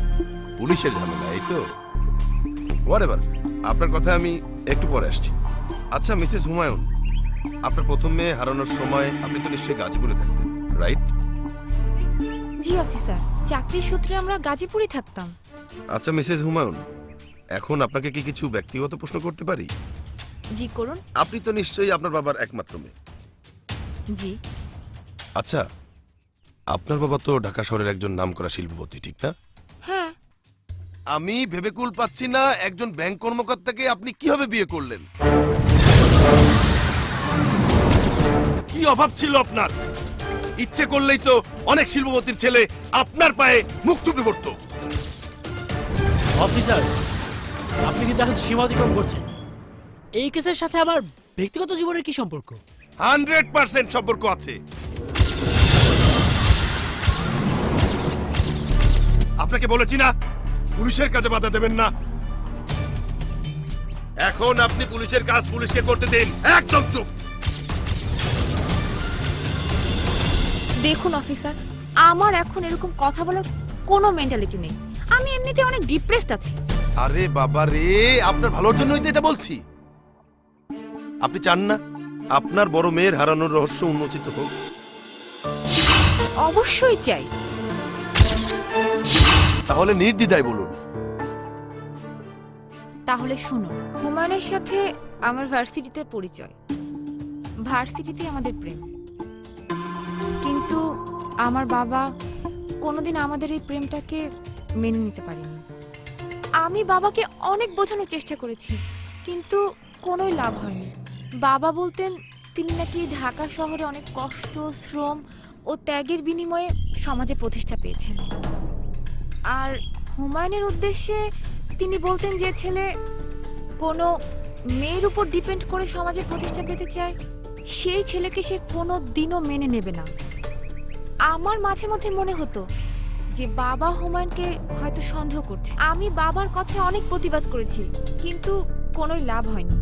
পুলিশের ঝামেলা, এই তো? হোয়াটএভার, আপনার কথা আমি একটু পরে আসছি। আচ্ছা মিসেস হুমায়ুন, আপনার প্রথম মেয়ে হারানোর সময় আপনি তো নিশ্চয়ই গাজীপুরে থাকতেন, রাইট? জি অফিসার, চাকরির সূত্রে আমরা গাজীপুরে থাকতাম। আচ্ছা মিসেস হুমায়ুন, এখন আপনাকে কি কিছু ব্যক্তিগত প্রশ্ন করতে পারি? জি করুন। আপনি তো নিশ্চয়ই আপনার বাবার একমাত্র মেয়ে। জি। আচ্ছা, আপনার বাবা তো ঢাকা শহরের একজন নামকরা শিল্পপতি, ঠিক না? হ্যাঁ। আমি ভেবে কুল পাচ্ছি না, একজন ব্যাংক কর্মকর্তাকে আপনি কিভাবে বিয়ে করলেন? কি অভাব ছিল আপনার? ইচ্ছে করলেই তো অনেক শিল্পপতির ছেলে আপনার পায়ে মুখ টুপে পড়তো। অফিসার, আপনি কিন্তু এখন সীমা অতিক্রম করছেন। এই কেসের সাথে আমার ব্যক্তিগত জীবনের কি সম্পর্ক? 100% সম্পর্ক আছে। আপনাকে বলেছি না পুলিশের কাজে বাধা দেবেন না। এখন আপনি পুলিশের কাজ পুলিশকে করতে দিন, একদম চুপ। দেখুন অফিসার, আমার এখন এরকম কথা বলার কোনো মেন্টালিটি নেই। আমি এমনিতে অনেক ডিপ্রেসড আছি। আরে বাবা রে, আপনার ভালোর জন্যই তো এটা বলছি। আপনি চান না আপনার বড় মেয়ের হারানোর রহস্য উন্মোচিত হোক? অবশ্যই চাই। তাহলে নির্দ্বিধায় বলুন। তাহলে শুনুন, হুমায়ুনের সাথে আমার ভার্সিটিতে পরিচয়, ভার্সিটিতে আমাদের প্রেম, কিন্তু আমার বাবা কোনোদিন আমাদের এই প্রেমটাকে মেনে নিতে পারেনি। আমি বাবাকে অনেক বোঝানোর চেষ্টা করেছি, কিন্তু কোনোই লাভ হয়নি। বাবা বলতেন তিনি নাকি ঢাকা শহরে অনেক কষ্ট, শ্রম ও ত্যাগের বিনিময়ে সমাজে প্রতিষ্ঠা পেয়েছেন। আর হুমায়ুনের উদ্দেশ্যে তিনি বলতেন যে ছেলে কোনো মেয়ের উপর ডিপেন্ড করে সমাজে প্রতিষ্ঠা পেতে চায়, সেই ছেলেকে সে কোনো দিনও মেনে নেবে না। আমার মাঝে মধ্যে মনে হতো যে বাবা হুমায়ুনকে হয়তো সন্দেহ করছে। আমি বাবার কথায় অনেক প্রতিবাদ করেছি, কিন্তু কোনোই লাভ হয়নি।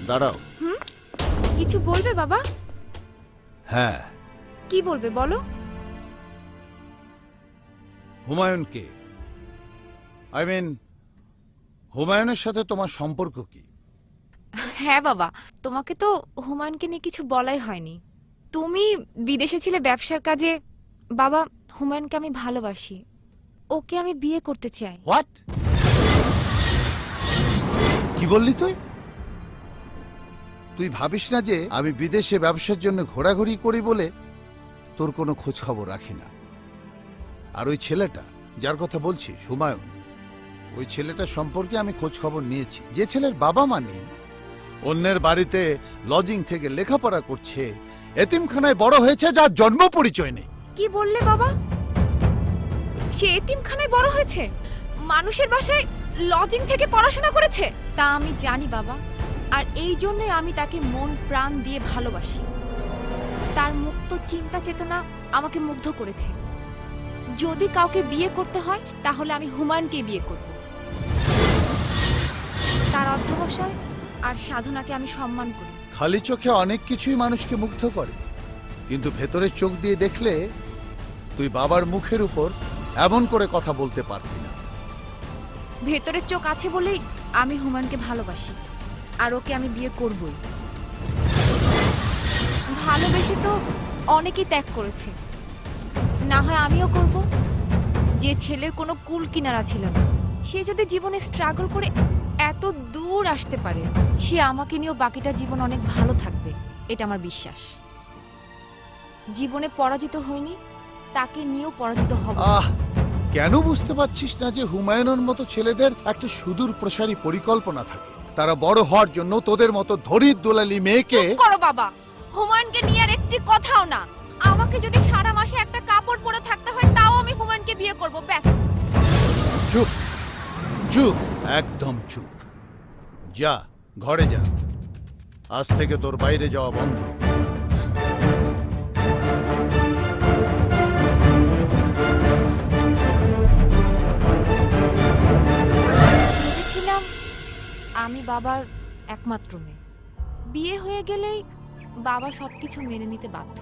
দাঁড়াও। কিছু বলবে বাবা? হ্যাঁ। কি বলবে বলো? হুমায়ুনকে, আই মিন হুমায়ুনের সাথে তোমার সম্পর্ক কি? হ্যাঁ বাবা, তোমাকে তো হুমায়ুনকে নিয়ে কিছু বলাই হয়নি। তুমি বিদেশে ছিলে ব্যবসার কাজে। বাবা, হুমায়ুনকে আমি ভালোবাসি, ওকে আমি বিয়ে করতে চাই। হোয়াট? কি বললি তুই? তুই ভাবিস না যে আমি বিদেশে ব্যবসার জন্য ঘোরাঘুরি করি বলে তোর কোনো খোঁজ খবর রাখি না। আর ওই ছেলেটা যার কথা বলছিস, হুমায়ুন, ওই ছেলেটা সম্পর্কে আমি খোঁজ খবর নিয়েছি। যে ছেলের বাবা মা নেই, অন্যের বাড়িতে লজিং থেকে লেখাপড়া করছে, এতিমখানায় বড় হয়েছে, যার জন্ম পরিচয় নেই। কি বললে বাবা? সে এতিমখানায় বড় হয়েছে, মানুষের বাসায় লজিং থেকে পড়াশোনা করেছে? তা আমি জানি বাবা, আর এই জন্যই আমি তাকে মন প্রাণ দিয়ে ভালোবাসি। তার মুক্ত চিন্তা চেতনা আমাকে মুগ্ধ করেছে। যদি কাউকে বিয়ে করতে হয় তাহলে আমি হুমায়ুনকে বিয়ে করব। তার অধ্যবসায় আর সাধনাকে আমি সম্মান করি। খালি চোখে অনেক কিছুই মানুষকে মুগ্ধ করে, কিন্তু ভেতরের চোখ দিয়ে দেখলে তুই বাবার মুখের উপর এমন করে কথা বলতে পারতি না। ভেতরের চোখ আছে বলেই আমি হুমায়ুনকে ভালোবাসি, আর ওকে আমি বিয়ে করবই। ভালোবেসে তো অনেকেই ত্যাগ করেছে, না হয় আমিও করব। যে ছেলের কোনো কুল কিনারা ছিল না, সে যদি জীবনে স্ট্রাগল করে এত দূর আসতে পারে, সে আমাকে নিয়েও বাকিটা জীবন অনেক ভালো থাকবে, এটা আমার বিশ্বাস। জীবনে পরাজিত হইনি, তাকে নিয়েও পরাজিত হব। কেন বুঝতে পারছিস না যে হুমায়ুনের মতো ছেলেদের একটা সুদূর প্রসারী পরিকল্পনা থাকে? তারা বড় হওয়ার জন্য তোদের মতো ধরির দোলালি মেয়েকে। চুপ করো বাবা, হুমায়ুনকে নিয়ে আর একটি কথাও না। আমাকে যদি সারা মাসে একটা কাপড় পরে থাকতে হয় তাও আমি হুমায়ুনকে বিয়ে করব, ব্যাস। চুপ চুপ, একদম চুপ। যা ঘরে যা, আজ থেকে তোর বাইরে যাওয়া বন্ধ। ভেবেছিলাম আমি বাবার একমাত্র মেয়ে, বিয়ে হয়ে গেলেই বাবা সবকিছু মেনে নিতে বাধ্য।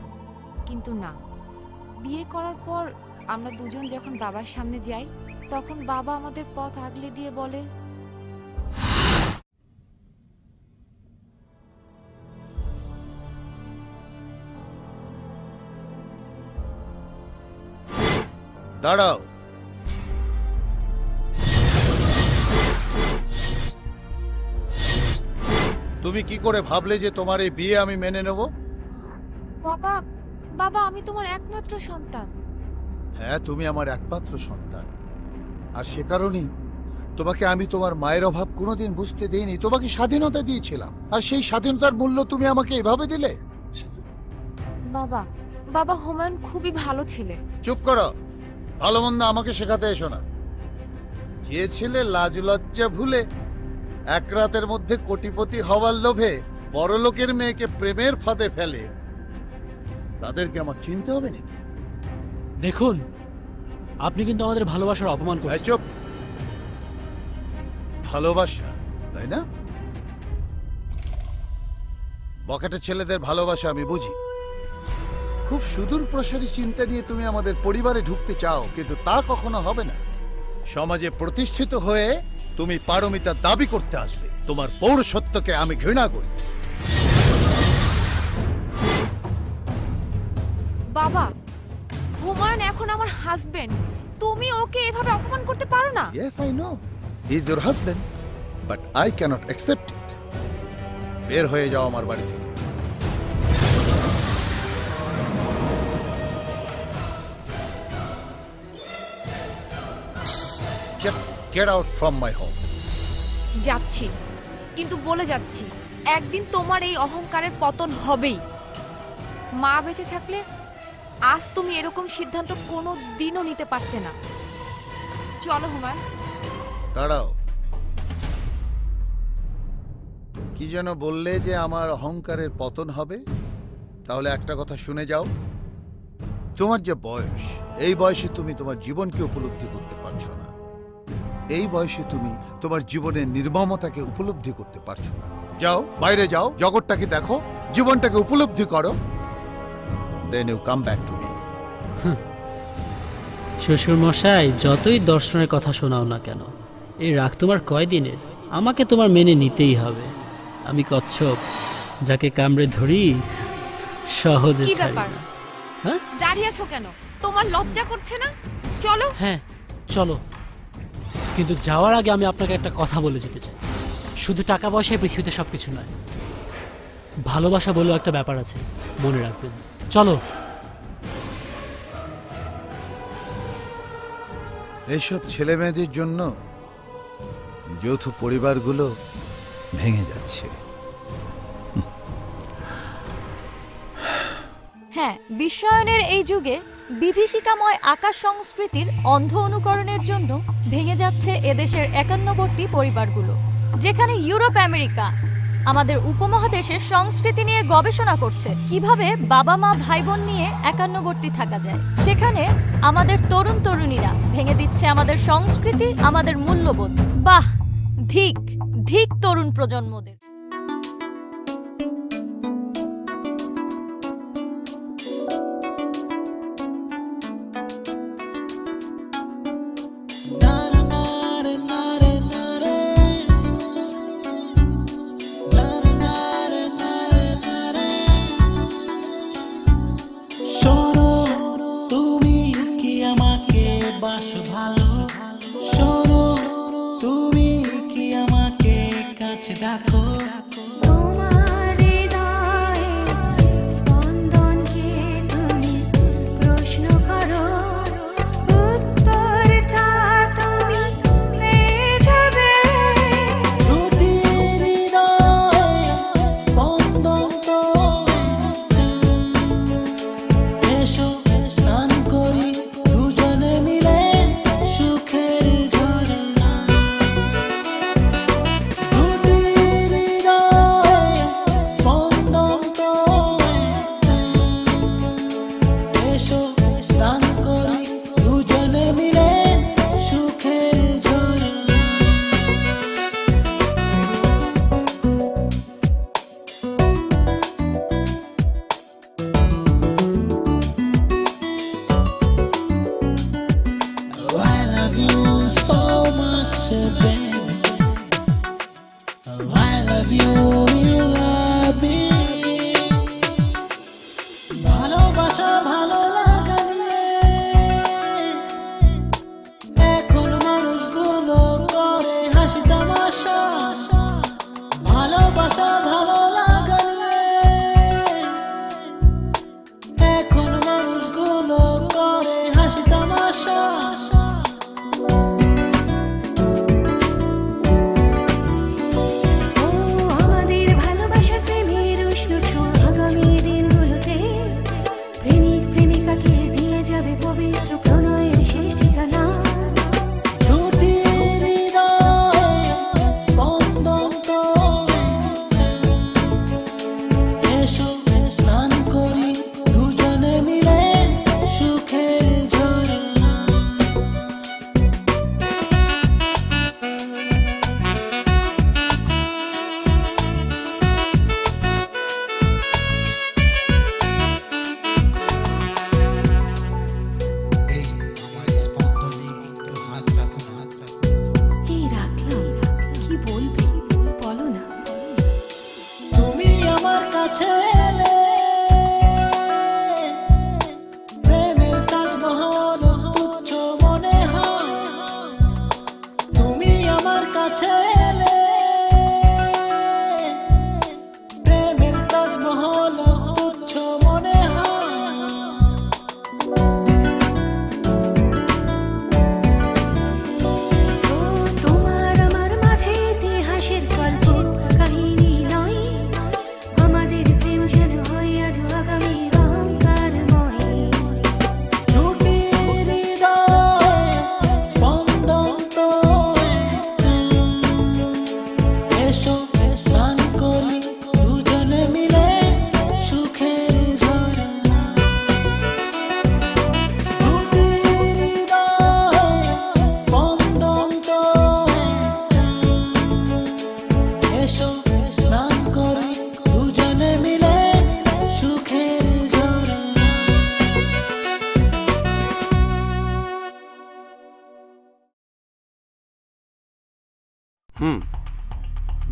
কিন্তু না, বিয়ে করার পর আমরা দুজন যখন বাবার সামনে যাই, তখন বাবা আমাদের পথ আগলে দিয়ে বলে, দাঁড়াও। তুমি কি করে ভাবলে যে তোমার এই বিয়ে আমি মেনে নেব? বাবা, বাবা আমি তোমার একমাত্র সন্তান। হ্যাঁ, তুমি আমার একমাত্র সন্তান, আর সে কারণেই তোমাকে আমি তোমার মায়ের অভাব কোনোদিন বুঝতে দেইনি। তোমাকে স্বাধীনতা দিয়েছিলাম, আর সেই স্বাধীনতার মূল্য তুমি আমাকে এভাবে দিলে। বাবা, বাবা হুমায়ুন খুবই ভালো ছেলে। চুপ করো, ভালো মন্দ আমাকে শেখাতে এসো না। যে ছেলে লাজ লজ্জা ভুলে এক রাতের মধ্যে কোটিপতি হওয়ার লোভে বড়লোকের মেয়েকে প্রেমের ফাঁদে ফেলে, তাদেরকে আমার চিনতে হবে না। দেখুন, আপনি কিন্তু আমাদের ভালোবাসার অপমান এই করছেন। চুপ। ভালোবাসা, তাই না? বকেটে ছেলেদের ভালোবাসা আমি বুঝি। খুব সুদূর প্রসারী চিন্তা নিয়ে তুমি আমাদের পরিবারে ঢুকতে চাও, কিন্তু তা কখনো হবে না। সমাজে প্রতিষ্ঠিত হয়ে তুমি পারমিতার দাবি করতে আসবে। তোমার পৌরসত্বকে আমি ঘৃণা করি। বাবা, হুমায়ুন এখন আমার হাজবেন্ড, তুমি ওকে এভাবে অপমান করতে পারো না। Yes, I know. He is your husband, but I cannot accept it. বের হয়ে যাও আমার বাড়ি থেকে। Just get out from my home. যাচ্ছি, কিন্তু বলে যাচ্ছি, একদিন তোমার এই অহংকারের পতন হবেই। মা বেঁচে থাকলে আজ তুমি এরকম সিদ্ধান্ত কোনো দিনও নিতে পারতে না। চলো হুমায়ুন। দাঁড়াও, কি যেন বললে যে আমার অহংকারের পতন হবে? তাহলে একটা কথা শুনে যাও। তোমার যে বয়স, এই বয়সে তুমি তোমার জীবনকে উপলব্ধি করতে পারছো না। এই বয়সে তুমি তোমার জীবনের নির্মমতাকে উপলব্ধি করতে পারছো না। যাও, বাইরে যাও, জগৎটাকে দেখো, জীবনটাকে উপলব্ধি করো। Then you come back to me. শ্বশুর মশাই, যতই দর্শনের কথা শোনাও না কেন, এই রাগ তোমার কয়দিনের? আমাকে তোমার মেনে নিতেই হবে। আমি কচ্ছপ, যাকে কামড়ে ধরি সহজে কি ছাড়ি ব্যাপার? না। হ্যাঁ দাঁড়িয়ে আছো কেন? তোমার লজ্জা করছে না? চলো। হ্যাঁ চলো, কিন্তু যাওয়ার আগে আমি আপনাকে একটা কথা বলে যেতে চাই। শুধু টাকা পয়সায় পৃথিবীতে সবকিছু নয়, ভালোবাসা বলেও একটা ব্যাপার আছে, মনে রাখবেন। চলো। এইসব ছেলে মেয়েদের জন্য যৌথ পরিবারগুলো ভেঙে যাচ্ছে। হ্যাঁ, বিশ্বায়নের এই যুগে বিভীষিকাময় আকাশ সংস্কৃতির অন্ধ অনুকরণের জন্য ভেঙে যাচ্ছে এদেশের একান্নবর্তী পরিবারগুলো, যেখানে ইউরোপ আমেরিকা আমাদের উপমহাদেশের সংস্কৃতি নিয়ে গবেষণা করছে কিভাবে বাবা মা ভাই বোন নিয়ে একান্নবর্তী থাকা যায়। সেখানে আমাদের তরুণ তরুণীরা ভেঙে দিচ্ছে আমাদের সংস্কৃতি, আমাদের মূল্যবোধ। বাহ, ধিক ধিক তরুণ প্রজন্মদের। তোমার হৃদয়ে স্পন্দনকে তুমি প্রশ্ন করো, উত্তরটা তুমি পেয়ে যাবে।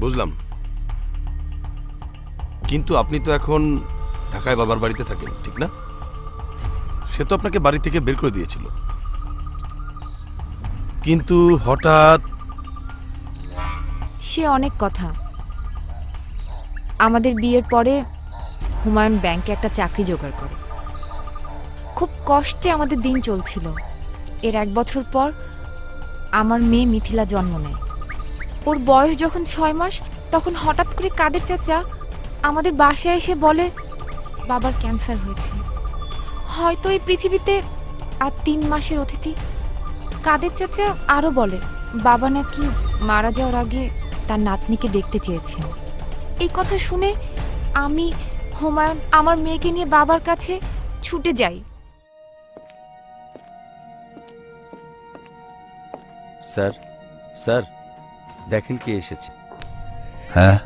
বুঝলাম, কিন্তু আপনি তো এখন ঢাকায় বাবার বাড়িতে থাকেন, ঠিক না? সে তো আপনাকে বাড়ি থেকে বের করে দিয়েছিল, কিন্তু হঠাৎ সে অনেক কথা। আমাদের বিয়ের পরে হুমায়ুন ব্যাংকে একটা চাকরি জোগাড় করে। খুব কষ্টে আমাদের দিন চলছিল। এর 1 বছর পর আমার মেয়ে মিথিলা জন্ম নেয়। ওর বয়স যখন 6 মাস, তখন হঠাৎ করে কাদের চাচা আমাদের বাসায় এসে বলে বাবার ক্যান্সার হয়েছে, হয়তো এই পৃথিবীতে আর 3 মাসের অতিথি। কাদের চাচা আরও বলে বাবা নাকি মারা যাওয়ার আগে তার নাতনিকে দেখতে চেয়েছেন। এই কথা শুনে আমি, হুমায়ুন আমার মেয়েকে নিয়ে বাবার কাছে ছুটে যাই। স্যার, স্যার, দেখেন কে এসেছে। হ্যাঁ,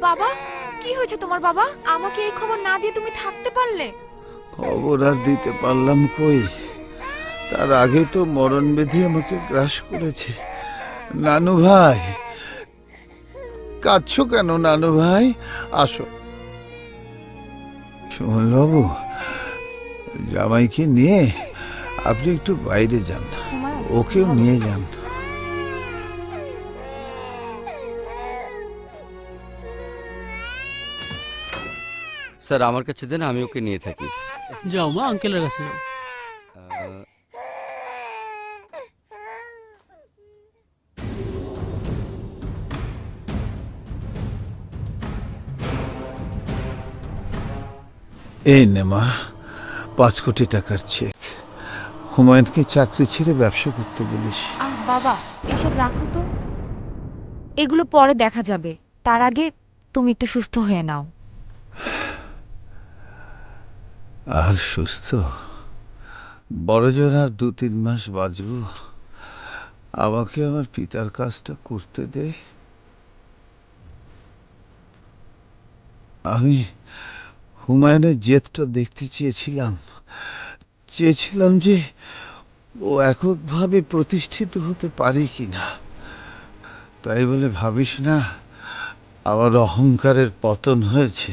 বাবা, কি হয়েছে তোমার বাবা? আমাকে এই খবর না দিয়ে তুমি থাকতে পারলে? খবর আর দিতে পারলাম কই, তার আগে তো মরণ ব্যাধি আমাকে গ্রাস করেছে। নানু ভাই, কাঁদছো কেন নানু ভাই? আসো। সুমন বাবু, জামাইকে নিয়ে আপনি একটু বাইরে যান, ওকেও নিয়ে যান। স্যার, আমার কাছে দেন, আমি ওকে নিয়ে থাকি। যাও মা, আঙ্কেলের কাছে যাও। এই নে মা, 5 কোটি টাকার চেক। হুমায়ুনকে চাকরি ছেড়ে ব্যবসা করতে বলিস। বাবা, এসব রাখো তো, এগুলো পরে দেখা যাবে। তার আগে তুমি একটু সুস্থ হয়ে নাও। আর সুস্থ? বড়জোর আর 2-3 মাস বাঁচব। আমাকে আমার পিতার কাজটা করতে দে। আমি হুমায়ুনের জেদটা দেখতে চেয়েছিলাম যে ও এককভাবে প্রতিষ্ঠিত হতে পারে কিনা। তাই বলে ভাবিস না আমার অহংকারের পতন হয়েছে।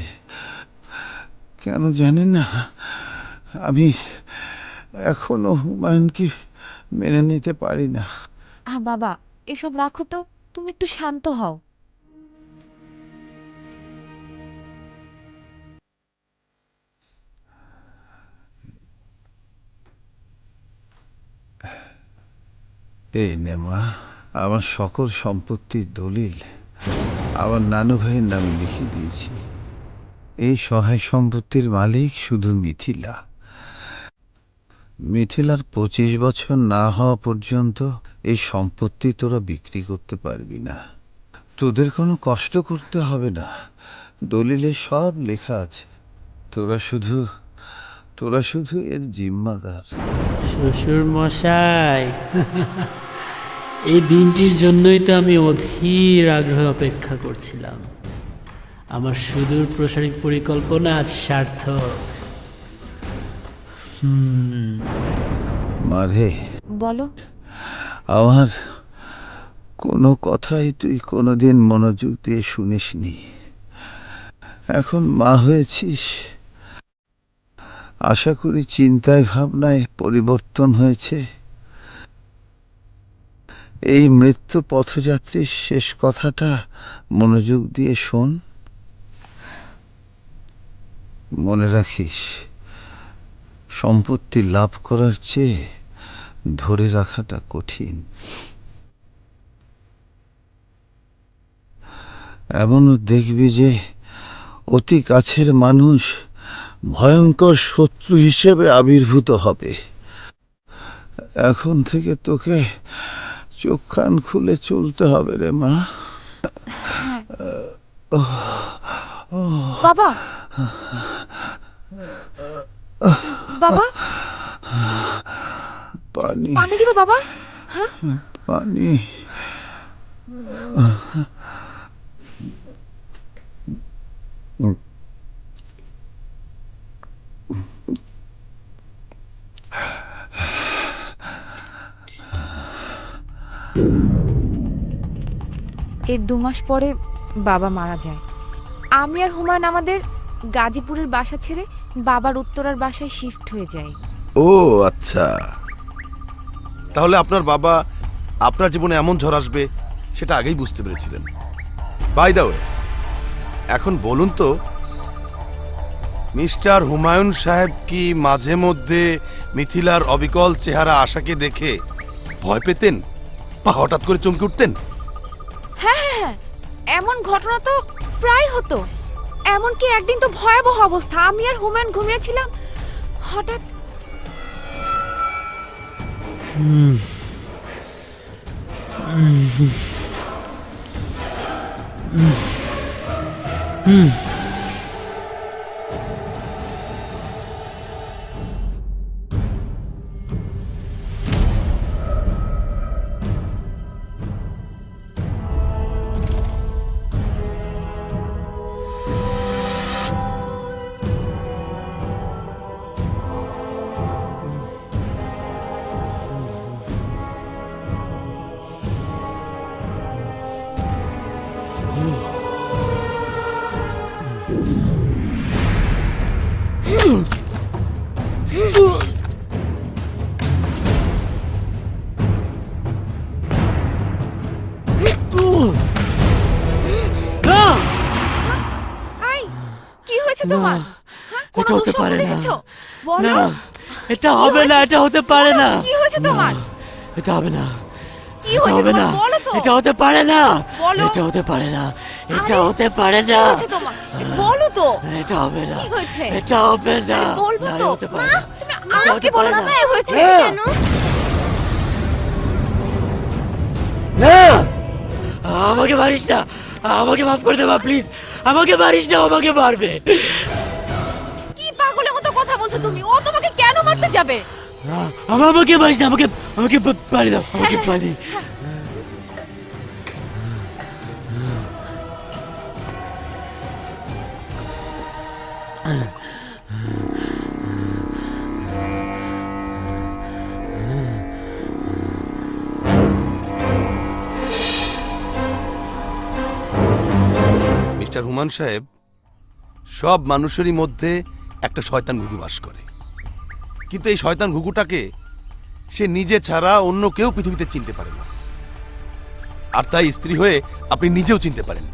কেন জানি না, আমি এখনো হুমায়ুনকে মেনে নিতে পারি না। বাবা, এসব রাখো তো, তুমি একটু শান্ত হও। এই নে মা, আমার সকল সম্পত্তির দলিল আমার নানু ভাইয়ের নামে লিখে দিয়েছি। এই সহায় সম্পত্তির মালিক শুধু মিথিলা। মিথিলার 25 বছর না হওয়া পর্যন্ত এই সম্পত্তি তোরা বিক্রি করতে পারবি না। তোদের কোনো কষ্ট করতে হবে না, দলিলে সব লেখা আছে। তোরা শুধু এর জিম্মাদার। শ্বশুর মশাই, এই দিনটির জন্যই তো আমি অধীর আগ্রহ অপেক্ষা করছিলাম। আমার সুদূর প্রসারী পরিকল্পনা আজ সার্থক। মারে, বলো। আমার কোনো কথাই তুই কোনোদিন মনোযোগ দিয়ে শুনিসনি। এখন মা হয়েছিস, আশা করি চিন্তায় ভাবনায় পরিবর্তন হয়েছে। এই মৃত্যু পথযাত্রীর শেষ কথাটা মনোযোগ দিয়ে শোন। মনে রাখিস, সম্পত্তি লাভ করার চেয়ে ধরে রাখাটা কঠিন। এমনও দেখবি যে অতি কাছের মানুষ ভয়ঙ্কর শত্রু হিসেবে আবির্ভূত হবে। এখন থেকে তোকে চোখ কান খুলে চলতে হবে রে মা। বাবা, বাবা, পানি দিবে বাবা? হ্যাঁ, পানি। এর 2 মাস পরে বাবা মারা যায়। আমি আর হুমায়ুন আমাদের গাজীপুরের বাসা ছেড়ে বাবার উত্তরার বাসায় শিফট হয়ে যাই। ও আচ্ছা, তাহলে আপনার বাবা আপনার জীবনে এমন ঝড় আসবে সেটা আগেই বুঝতে পেরেছিলেন। বাই দ্য ওয়ে, এখন বলুন তো, মিস্টার হুমায়ুন সাহেব কি মাঝে মধ্যে মিথিলার অবিকল চেহারা আশাকে দেখে ভয় পেতেন বা হঠাৎ করে চমকে উঠতেন? হ্যাঁ, এমন ঘটনা তো প্রায় হতো। এমনকি একদিন তো ভয়াবহ অবস্থা, আমি আর হুমায়ুন ঘুমিয়েছিলাম, হঠাৎ কি হয়েছে তোমার? এটা হতে পারে না। বলো, না, এটা হবে না, এটা হতে পারে না। কি হয়েছে তোমার? এটা হবে না, কি হয়েছে হবে না, তোমার? বলো তো। এটা হতে পারে না, বলো। এটা হতে পারে না, এটা হতে পারে কি না, হয়েছে তোমার? বলো তো। এটা হবে না, কি হয়েছে? এটা হবে না, বলবো না, তো। হতে পারে না। তুমি এটা আমাকে হতে বলো পারে না, না। হ্যাঁ হয়েছে কেন? না, আমাকে মারিস না, আমাকে মাফ করে দে মা, প্লিজ, আমাকে মারিস না, আমাকে মারবে। কি পাগলের মতো কথা বলছো তুমি? ও তোমাকে কেন মারতে যাবে? আমাকে মারিস না, আমাকে আমাকে পানি দাও, আমাকে পানি। মিস্টার হুমায়ুন সাহেব, সব মানুষেরই মধ্যে একটা শয়তান ঘুঘু বাস করে, কিন্তু এই শয়তান ঘুঘুটাকে সে নিজে ছাড়া অন্য কেউ পৃথিবীতে চিনতে পারে না। আর তাই স্ত্রী হয়ে আপনি নিজেও চিনতে পারেননি।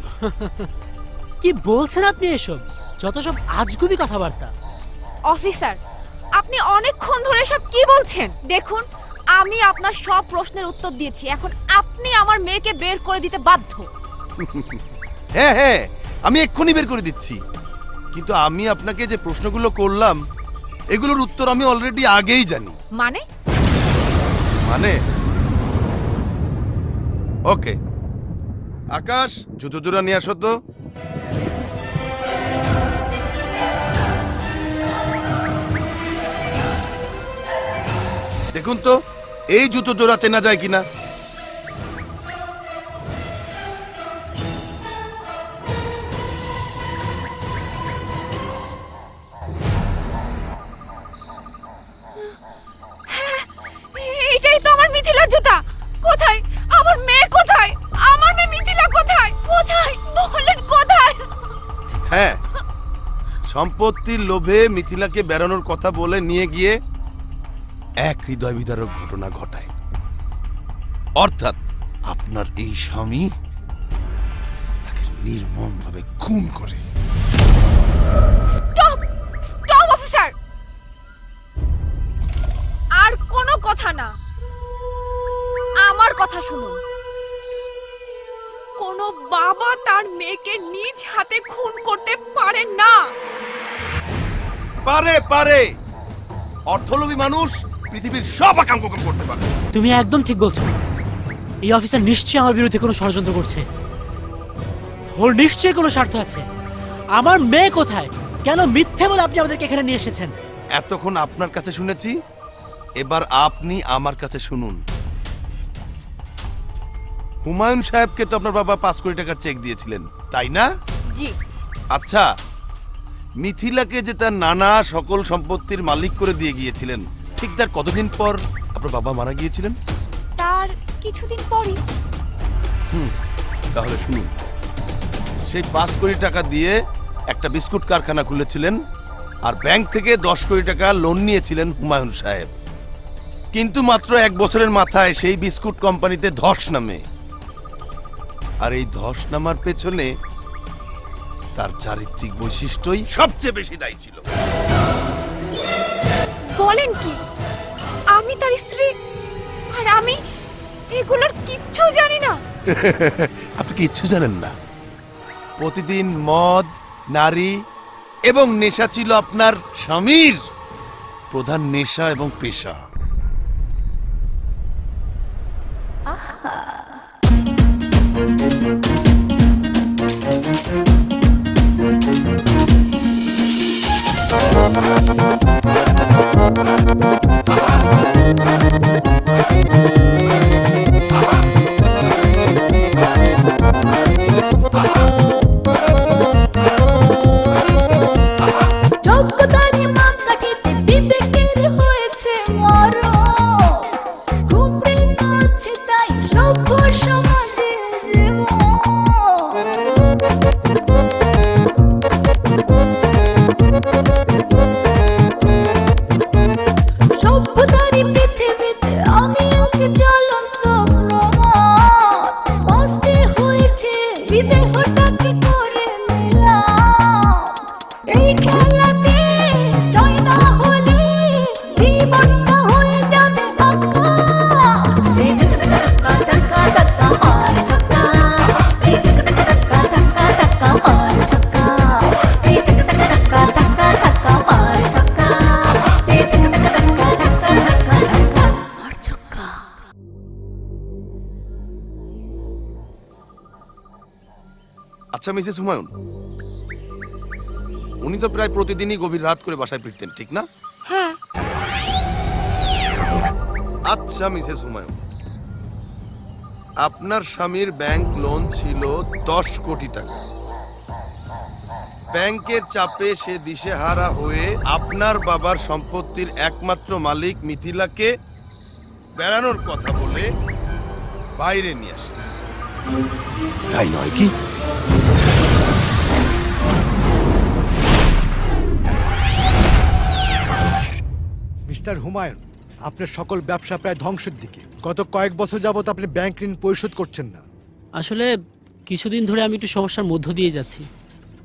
কি বলছেন আপনি এসব? যত সব আজগুবি কথাবার্তা। অফিসার, আপনি অনেকক্ষণ ধরে সব কি বলছেন? দেখুন, আমি আপনার সব প্রশ্নের উত্তর দিয়েছি, এখন আপনি আমার মেয়েকে বের করে দিতে বাধ্য। হ্যাঁ হ্যাঁ, আমি এক্ষুনি বের করে দিচ্ছি, কিন্তু আমি আপনাকে যে প্রশ্নগুলো করলাম এগুলোর উত্তর আমি অলরেডি আগেই জানি। মানে? মানে ওকে, আকাশ, জুতো জোড়া নিয়ে আসো তো। দেখুন তো এই জুতো জোড়া চেনা যায় কিনা। এটাই তো আমার মিথিলার জুতা। কোথায় আমার মেয়ে? কোথায় আমার মেয়ে মিথিলা? কোথায় কোথায় বলেন, কোথায়? হ্যাঁ, সম্পত্তির লোভে মিথিলাকে বেড়ানোর কথা বলে নিয়ে গিয়ে এক হৃদয় বিদারক ঘটনা ঘটায়। অর্থাৎ আপনার এই স্বামী তাকে নির্মমভাবে খুন করে। স্টপ স্টপ অফিসার, আর কোনো কথা না, আমার কথা শুনুন। কোনো বাবা তার মেয়েকে নিজ হাতে খুন করতে পারে না। পারে পারে, অর্থলোভী মানুষ পৃথিবীর সব আকাম কুকাম করতে পারে। তুমি একদম ঠিক বলছো। এই অফিসার নিশ্চয়ই আমার বিরুদ্ধে কোনো ষড়যন্ত্র করছে। ওর নিশ্চয়ই কোনো স্বার্থ আছে। আমার মেয়ে কোথায়? কেন মিথ্যে বলে আপনি আমাদেরকে এখানে নিয়ে এসেছেন? এতক্ষণ আপনার কাছে শুনেছি, এবার আপনি আমার কাছে শুনুন। হুমায়ুন সাহেবকে তো আপনার বাবা 5 কোটি টাকার চেক দিয়েছিলেন, তাই না? জি। আচ্ছা, মিথিলাকে যে তার নানা সকল সম্পত্তির মালিক করে দিয়ে গিয়েছিলেন, ঠিক তার কতদিন পর আপনার বাবা মারা গিয়েছিলেন? তার কিছুদিন পরই। তাহলে শুনুন, সেই 5 কোটি টাকা দিয়ে একটা বিস্কুট কারখানা খুলেছিলেন আর ব্যাংক থেকে 10 কোটি টাকা লোন নিয়েছিলেন হুমায়ুন সাহেব। কিন্তু মাত্র 1 বছরের মাথায় সেই বিস্কুট কোম্পানিতে ধস নামে। আর এই ধস নামার পেছনে তার চারিত্রিক বৈশিষ্ট্যই সবচেয়ে বেশি দায়ী ছিল। বলেন কি? আমি তার স্ত্রী আর আমি এগুলোর কিচ্ছু জানি না। আপনি কিচ্ছু জানেন না? প্রতিদিন মদ, নারী এবং নেশা ছিল আপনার স্বামীর প্রধান নেশা এবং পেশা। যোগ্যতারই মাপকাঠি বিবেকের হয়েছে মরণ। ঘুমড়ে কাছে তাই সভ্য সমাজে সভ্যতারই পৃথিবীতে আমি ওকে জ্বলন্ত প্রমাণ। বাঁচতে হয়েছে দেহটাকে করে নিলাম। এই খেলাতে জয় না হলে জীবনটা হয়ে যাবে ফাঁকা। এই ধাক্কা ধাক্কা ধাক্কা মার ছক্কা, এই ধাক্কা ধাক্কা ধাক্কা মার ছক্কা, এই ধাক্কা ধাক্কা ধাক্কা মার ছক্কা, এই ধাক্কা ধাক্কা ধাক্কা ধাক্কা মার ছক্কা। আচ্ছা মিসেস হুমায়ুন, উনি তো প্রায় প্রতিদিনই গভীর রাত করে বাসায় ফিরতেন, ঠিক না? হ্যাঁ। আচ্ছা মিসেস হুমায়ুন, আপনার স্বামীর ব্যাংক লোন ছিল 10 কোটি টাকা। ব্যাংকের চাপে সে দিশেহারা হয়ে আপনার বাবার সম্পত্তির একমাত্র মালিক মিথিলাকে বেড়ানোর কথা বলে বাইরে নিয়ে আসে, তাই নয় কি? মিস্টার হুমায়ুন, আপনার সকল ব্যবসা প্রায় ধ্বংসের দিকে। গত কয়েক বছর যাবত আপনি ব্যাংক ঋণ পরিশোধ করছেন না। আসলে কিছুদিন ধরে আমি একটু সমস্যার মধ্য দিয়ে যাচ্ছি,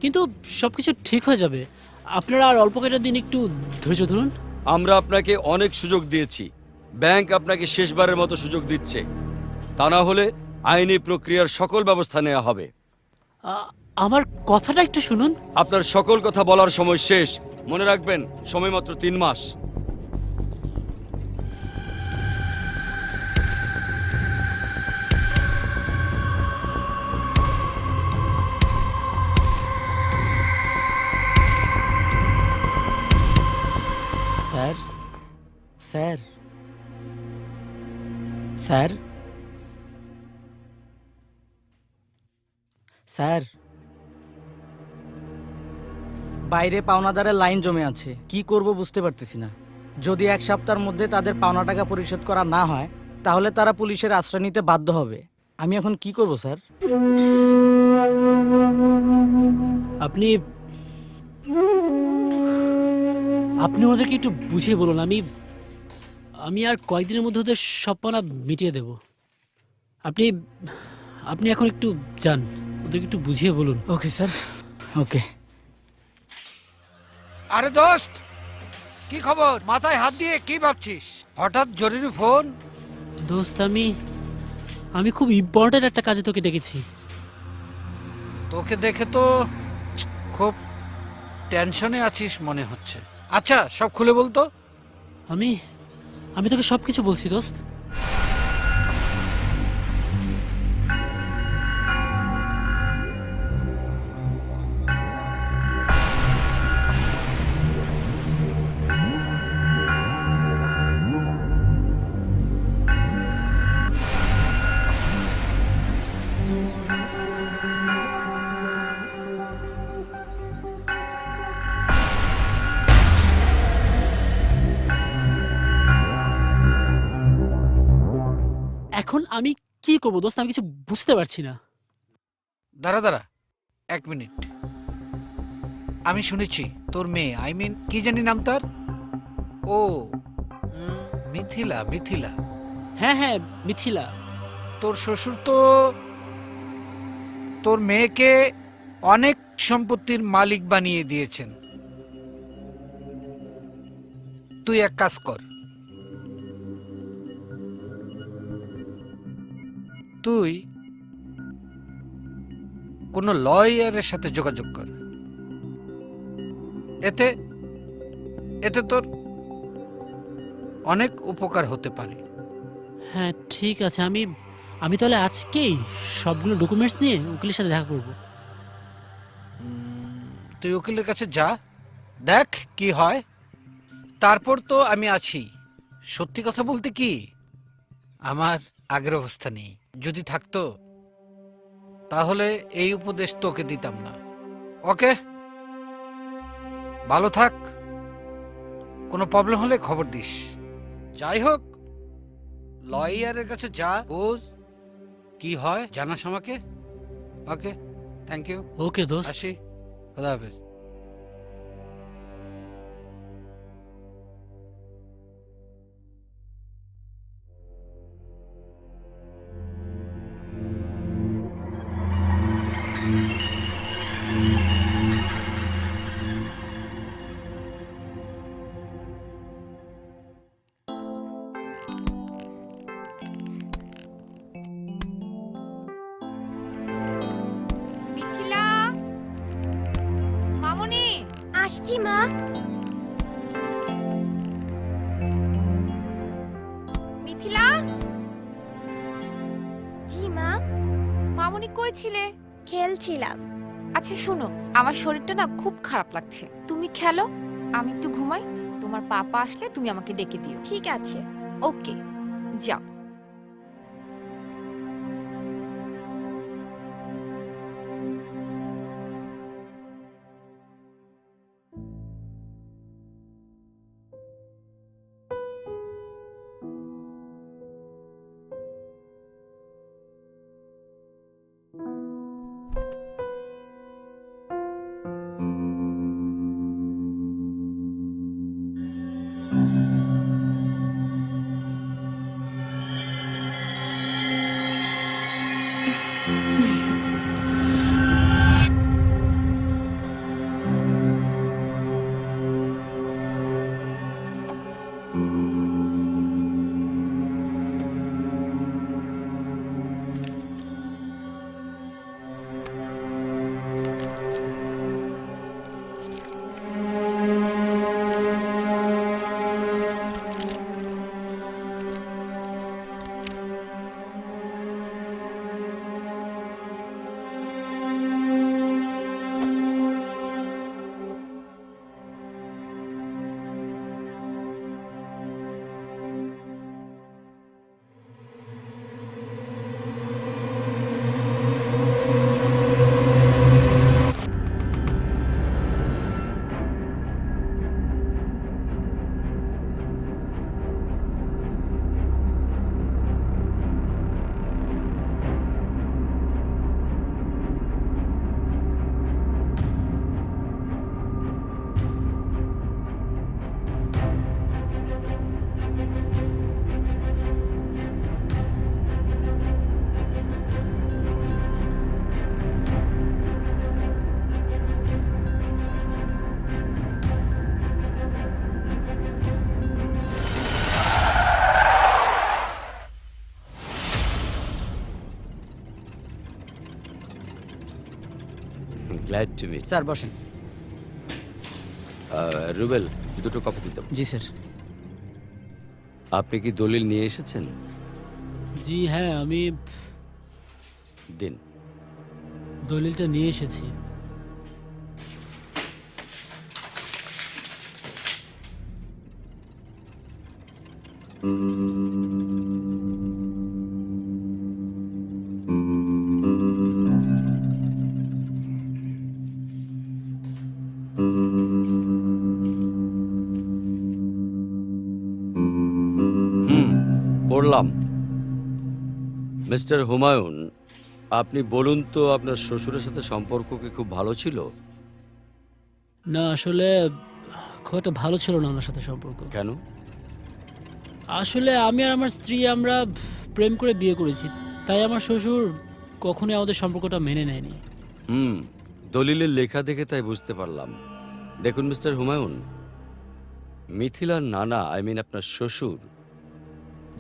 কিন্তু সব কিছু ঠিক হয়ে যাবে। আপনারা আর অল্প কয়েকটা দিন একটু ধৈর্য ধরুন। আমরা আপনাকে অনেক সুযোগ দিয়েছি, ব্যাংক আপনাকে শেষবারের মতো সুযোগ দিচ্ছে। তা না হলে আইনি প্রক্রিয়ার সকল ব্যবস্থা নেওয়া হবে। আমার কথাটা একটু শুনুন। আপনার সকল কথা বলার সময় শেষ। মনে রাখবেন, সময় মাত্র 3 মাস। স্যার, স্যার, স্যার, স্যার, বাইরে পাওনাদারের লাইন জমে আছে, কি করব বুঝতে পারতেছি না। যদি 1 সপ্তাহের মধ্যে তাদের পাওনা টাকা পরিশোধ করা না হয়, তাহলে তারা পুলিশের আশ্রয় নিতে বাধ্য হবে। আমি এখন কি করব স্যার? আপনি আপনি ওদেরকে একটু বুঝিয়ে বলুন। আমি আর কয়েকদিনের মধ্যে ওদের সব পাওনা মিটিয়ে দেব। আপনি আপনি এখন একটু যান, ওদেরকে একটু বুঝিয়ে বলুন। ওকে স্যার, ওকে। আরে দোস্ত, কি খবর? মাথায় হাত দিয়ে কি ভাবছিস? হঠাৎ জরুরি ফোন? দোস্ত, আমি খুব ইম্পর্টেন্ট একটা কাজে তোকে দেখেছি। তোকে দেখে তো খুব টেনশনে আছিস মনে হচ্ছে। আচ্ছা, সব খুলে বলতো। আমি তোকে সব কিছু বলছি দোস্ত। এখন আমি কি করবো দোস্ত? আমি কিছু বুঝতে পারছি না। দাঁড়া দাঁড়া, 1 মিনিট। আমি শুনেছি তোর মেয়ে, কি জানি নাম তার? ও মিথিলা। মিথিলা, হ্যাঁ হ্যাঁ, মিথিলা। তোর শ্বশুর তো তোর মেয়েকে অনেক সম্পত্তির মালিক বানিয়ে দিয়েছেন। তুই এক কাজ কর, তুই কোনো লয়ারের সাথে যোগাযোগ কর। এতে এতে তোর অনেক উপকার হতে পারে। হ্যাঁ ঠিক আছে, আমি তাহলে আজকেই সবগুলো ডকুমেন্টস নিয়ে উকিলের সাথে দেখা করব। তুই উকিলের কাছে যা, দেখ কি হয়, তারপর তো আমি আছি। সত্যি কথা বলতে কি, আমার আগের অবস্থা নেই। যদি থাকতো তাহলে এই উপদেশ তোকে দিতাম না। ওকে, ভালো থাক, কোনো প্রবলেম হলে খবর দিস। যাই হোক, লয়ারের কাছে যা, বুঝ কি হয় জানাস আমাকে। ওকে, থ্যাংক ইউ। ওকে দোস্ত, আসি, খোদা হাফেজ। মিথিলা, মামুনি। আসছি মা। মিথিলা। জি মা। মামুনি কই ছিলে? খেলছিলাম। আচ্ছা শোনো, আমার শরীরটা না খুব খারাপ লাগছে, তুমি খেলো, আমি একটু ঘুমাই। তোমার পাপা আসলে তুমি আমাকে ডেকে দিও। ঠিক আছে। ওকে, যাও। Glad to meet. স্যার বসেন। রুবেল, দুটো কপি দিতাম। জি স্যার। আপনি কি দলিল নিয়ে এসেছেন? জি হ্যাঁ, আমি দিন। দলিলটা নিয়ে এসেছি। পড়লাম। মিস্টার হুমায়ুন আপনি বলুন তো, আপনার শ্বশুরের সাথে সম্পর্ক কি খুব ভালো ছিল? না, আসলে খুব একটা ভালো ছিল না ওনার সাথে সম্পর্ক। কেন? আসলে আমি আর আমার স্ত্রী আমরা প্রেম করে বিয়ে করেছি, তাই আমার শ্বশুর কখনোই আমাদের সম্পর্কটা মেনে নেয়নি। দলিলের লেখা দেখে তাই বুঝতে পারলাম। দেখুন মিস্টার হুমায়ুন, মিথিলার নানা আপনার শ্বশুর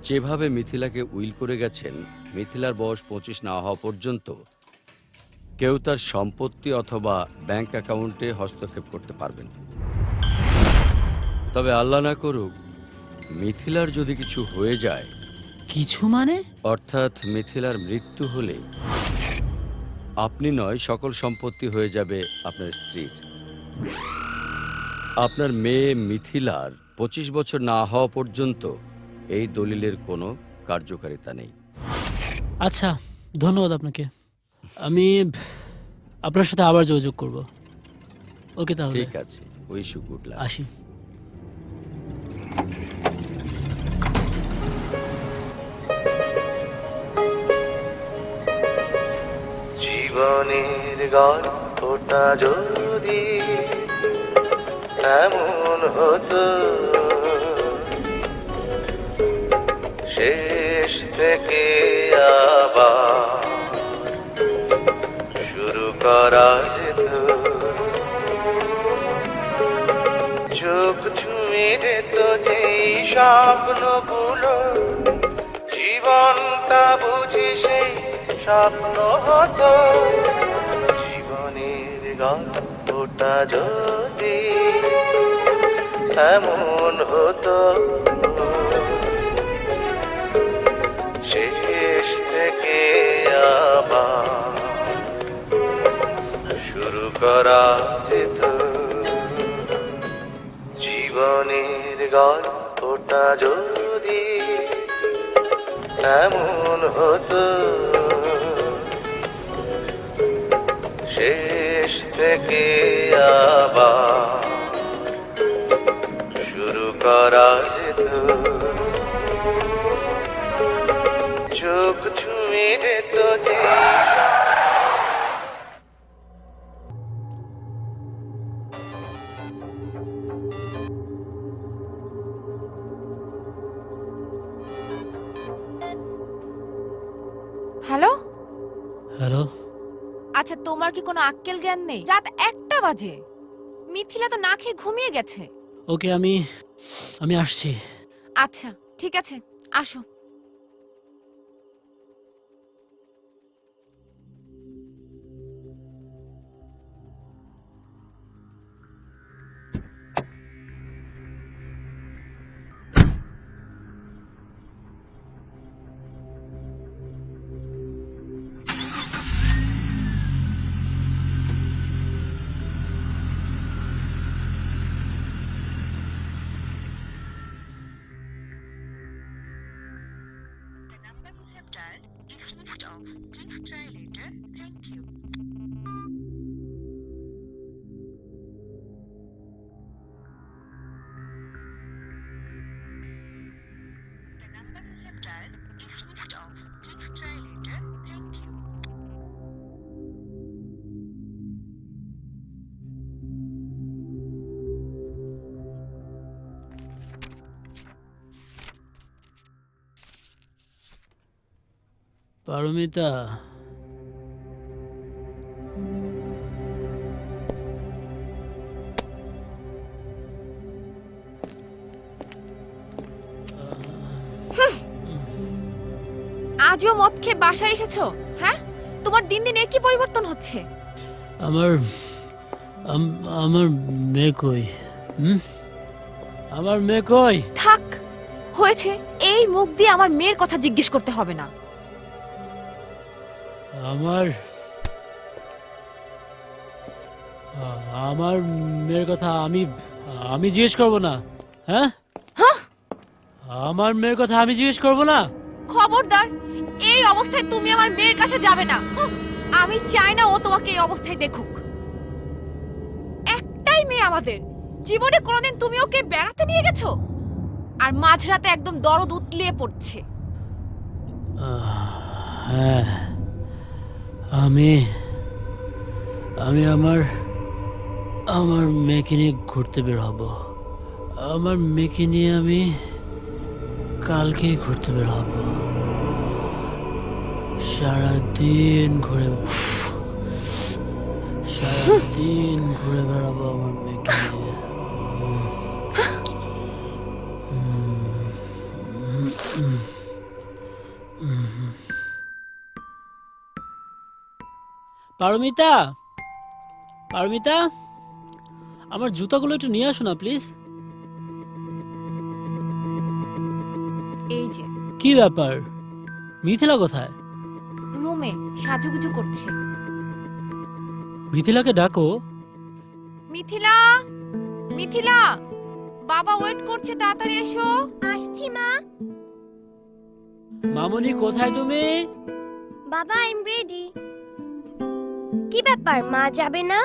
যেভাবে মিথিলাকে উইল করে গেছেন, মিথিলার বয়স 25 না হওয়া পর্যন্ত কেউ তার সম্পত্তি অথবা ব্যাংক অ্যাকাউন্টে হস্তক্ষেপ করতে পারবেন। তবে আল্লাহ না করুক মিথিলার যদি কিছু হয়ে যায়। কিছু মানে? অর্থাৎ মিথিলার মৃত্যু হলে আপনি নয়, সকল সম্পত্তি হয়ে যাবে আপনার স্ত্রীর। আপনার মেয়ে মিথিলার 25 বছর না হওয়া পর্যন্ত এই দলিলের কোনো কার্যকারিতা নেই। আচ্ছা, ধন্যবাদ আপনাকে। আমি আপনার সাথে আবার যোগাযোগ করব। ওকে, তাহলে ঠিক আছে, উইশ ইউ গুড লাক। আসি। জীবনের গল্পটা যদি এমন হতো, শেষ থেকে আবার শুরু করা যেত, চোখ ছুঁয়ে যেত যেই স্বপ্নগুলো, জীবনটা বুঝি সেই স্বপ্ন হতো। জীবনের গল্পটা যদি এমন হতো, শেষ থেকে আবার শুরু করা যেত। জীবনের গল্পটা যদি এমন হতো, শেষ থেকে আবার শুরু করা যেত, চোখ ছুঁয়ে যেত যে। Hello hello. আচ্ছা, তোমার কি কোনো আক্কেল জ্ঞান নেই? রাত 1টা বাজে, মিথিলা তো না খেয়ে ঘুমিয়ে গেছে। ওকে, আমি আসছি। আচ্ছা ঠিক আছে, আসো। পারমিতা, আজও মদ খেয়ে বাসায় এসেছো? হ্যাঁ, তোমার দিন দিন কি পরিবর্তন হচ্ছে? আমার মেয়ে কই? আমার মেয়ে কই? থাক, হয়েছে। এই মুখ দিয়ে আমার মেয়ের কথা জিজ্ঞেস করতে হবে না। আমার মেয়ের কথা আমি জিজ্ঞেস করব না? হ্যাঁ, আমার মেয়ের কথা আমি জিজ্ঞেস করব না? খবরদার, এই অবস্থায় তুমি আমার মেয়ের কাছে যাবে না। আমি চাই না ও তোমাকে এই অবস্থায় দেখুক। একটাই মেয়ে আমাদের জীবনে, কোনোদিন তুমি ওকে বেড়াতে নিয়ে গেছো? আর মাঝরাতে একদম দরদ উতলিয়ে পড়ছে। হ্যাঁ, আমি আমি আমার আমার মেয়েকে নিয়ে ঘুরতে বের হব। আমার মেয়েকে নিয়ে আমি কালকেই ঘুরতে বের হব। সারাদিন ঘুরে বেড়াবো আমার মেয়েকে নিয়ে। পারমিতা, পারমিতা, আমার জুতাগুলো একটু নিয়ে আসো না প্লিজ। এই যে কি ব্যাপার, মিথিলা কোথায়? রুমে সাজুগুজু করছে। মিথিলাকে ডাকো। মিথিলা, মিথিলা, বাবা ওয়েট করছে, তাড়াতাড়ি এসো। আসছি মা। মামনি কোথায় তুমি? বাবা আই এম রেডি। কি ব্যাপার, মা যাবে না?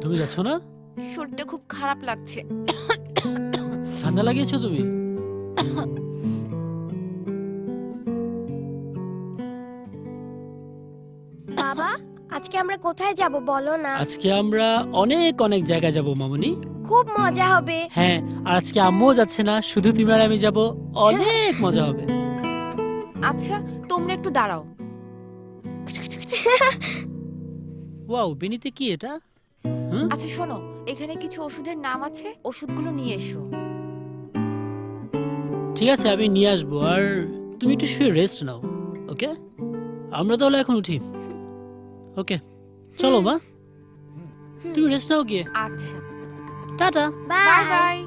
তুমি যাচ্ছ না? শরীরটা খুব খারাপ লাগছে। ঠান্ডা লাগিয়েছো তুমি? বাবা আজকে আমরা কোথায় যাব বলো না? আজকে আমরা অনেক অনেক জায়গায় যাব মামনি। খুব মজা হবে। হ্যাঁ, আর আজকে আম্মুও যাচ্ছে না, শুধু তুমি আর আমি যাব। অনেক মজা হবে। আচ্ছা তোমরা একটু দাঁড়াও। ওয়াও, বিনিতে কি এটা? আচ্ছা শোনো, এখানে কিছু ওষুধের নাম আছে, ওষুধগুলো নিয়ে এসো। ঠিক আছে, আমি নিয়ে আসবো। আর তুমি একটু শুয়ে রেস্ট নাও, ওকে? আমরা তাহলে এখন উঠি। ওকে চলো মা, তুমি রেস্ট নাও গিয়ে। আচ্ছা টাটা, বাই বাই।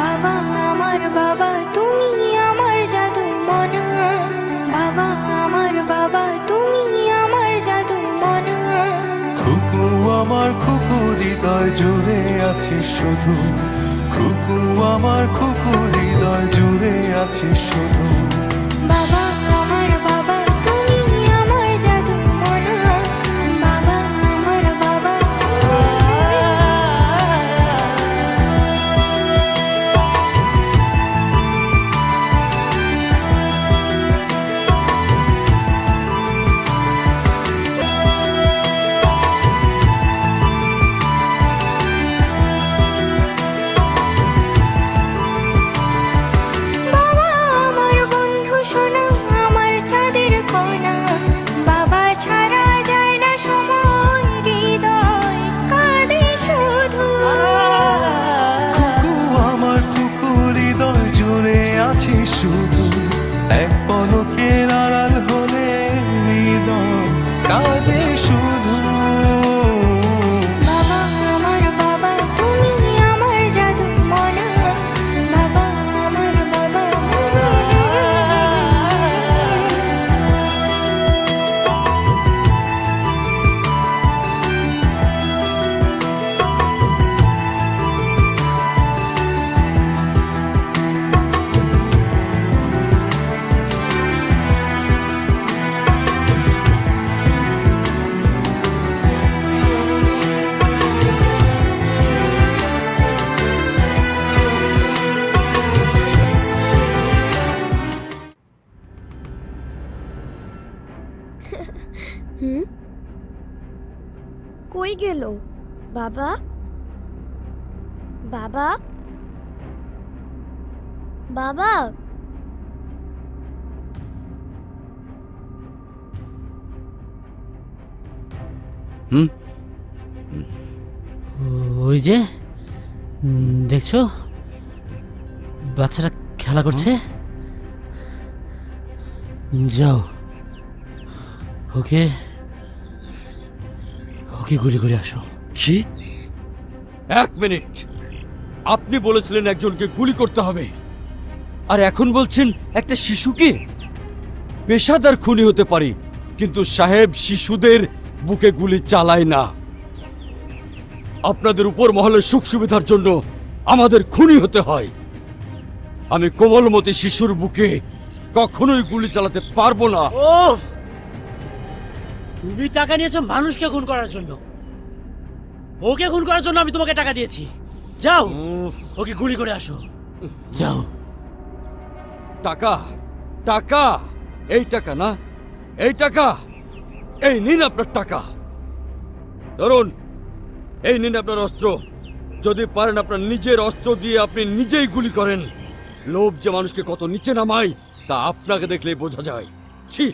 বাবা আমার বাবা তুমি আমার জাদু মনা। বাবা আমার বাবা তুমি আমার জাদু মনা। খুকু আমার খুকু হৃদয় জুড়ে আছে শুধু, খুকু আমার খুকু হৃদয় জুড়ে আছে শুধু। বাবা আমার বাবা তুমি আমার জাদু মনা। বাবা আমার বাবা আমার বন্ধু সোনা, আমার চাঁদের কোনা। বাবা ছাড়া যায় না সময়, হৃদয় কাঁদে শুধু। খুকু আমার খুকু হৃদয় জুড়ে আছে শুধু, এক পলকের আড়াল হলে হৃদয় কাঁদে শুধু। বাবা আমার বাবা তুমি আমার জাদু মনা। বাবা আমার বাবা কই গেল বাবা? বাবা বাবা ওই যে দেখছো, বাচ্চারা খেলা করছে। যাও ওকে ওকে গুলি করে আসো। কি? 1 মিনিট, আপনি বলেছিলেন একজনকে গুলি করতে হবে, আর এখন বলছেন একটা শিশুকে? পেশাদার খুনি হতে পারি, কিন্তু সাহেব শিশুদের বুকে গুলি চালায় না। আপনাদের উপর মহলের সুখ সুবিধার জন্য আমাদের খুনি হতে হয়। আমি কোমলমতি শিশুর বুকে কখনোই গুলি চালাতে পারবো না। ও তুমি টাকা নিয়েছো মানুষকে খুন করার জন্য, ওকে খুন করার জন্য আমি তোমাকে টাকা দিয়েছি। যাও ওকে গুলি করে আসো, যাও। টাকা টাকা, এই টাকা না, এই টাকা, এই নিন আপনার টাকা। ধরুন, এই নিন আপনার অস্ত্র। যদি পারেন আপনার নিজের অস্ত্র দিয়ে আপনি নিজেই গুলি করেন। লোভ যে মানুষকে কত নিচে নামায় তা আপনাকে দেখলেই বোঝা যায়। ছি!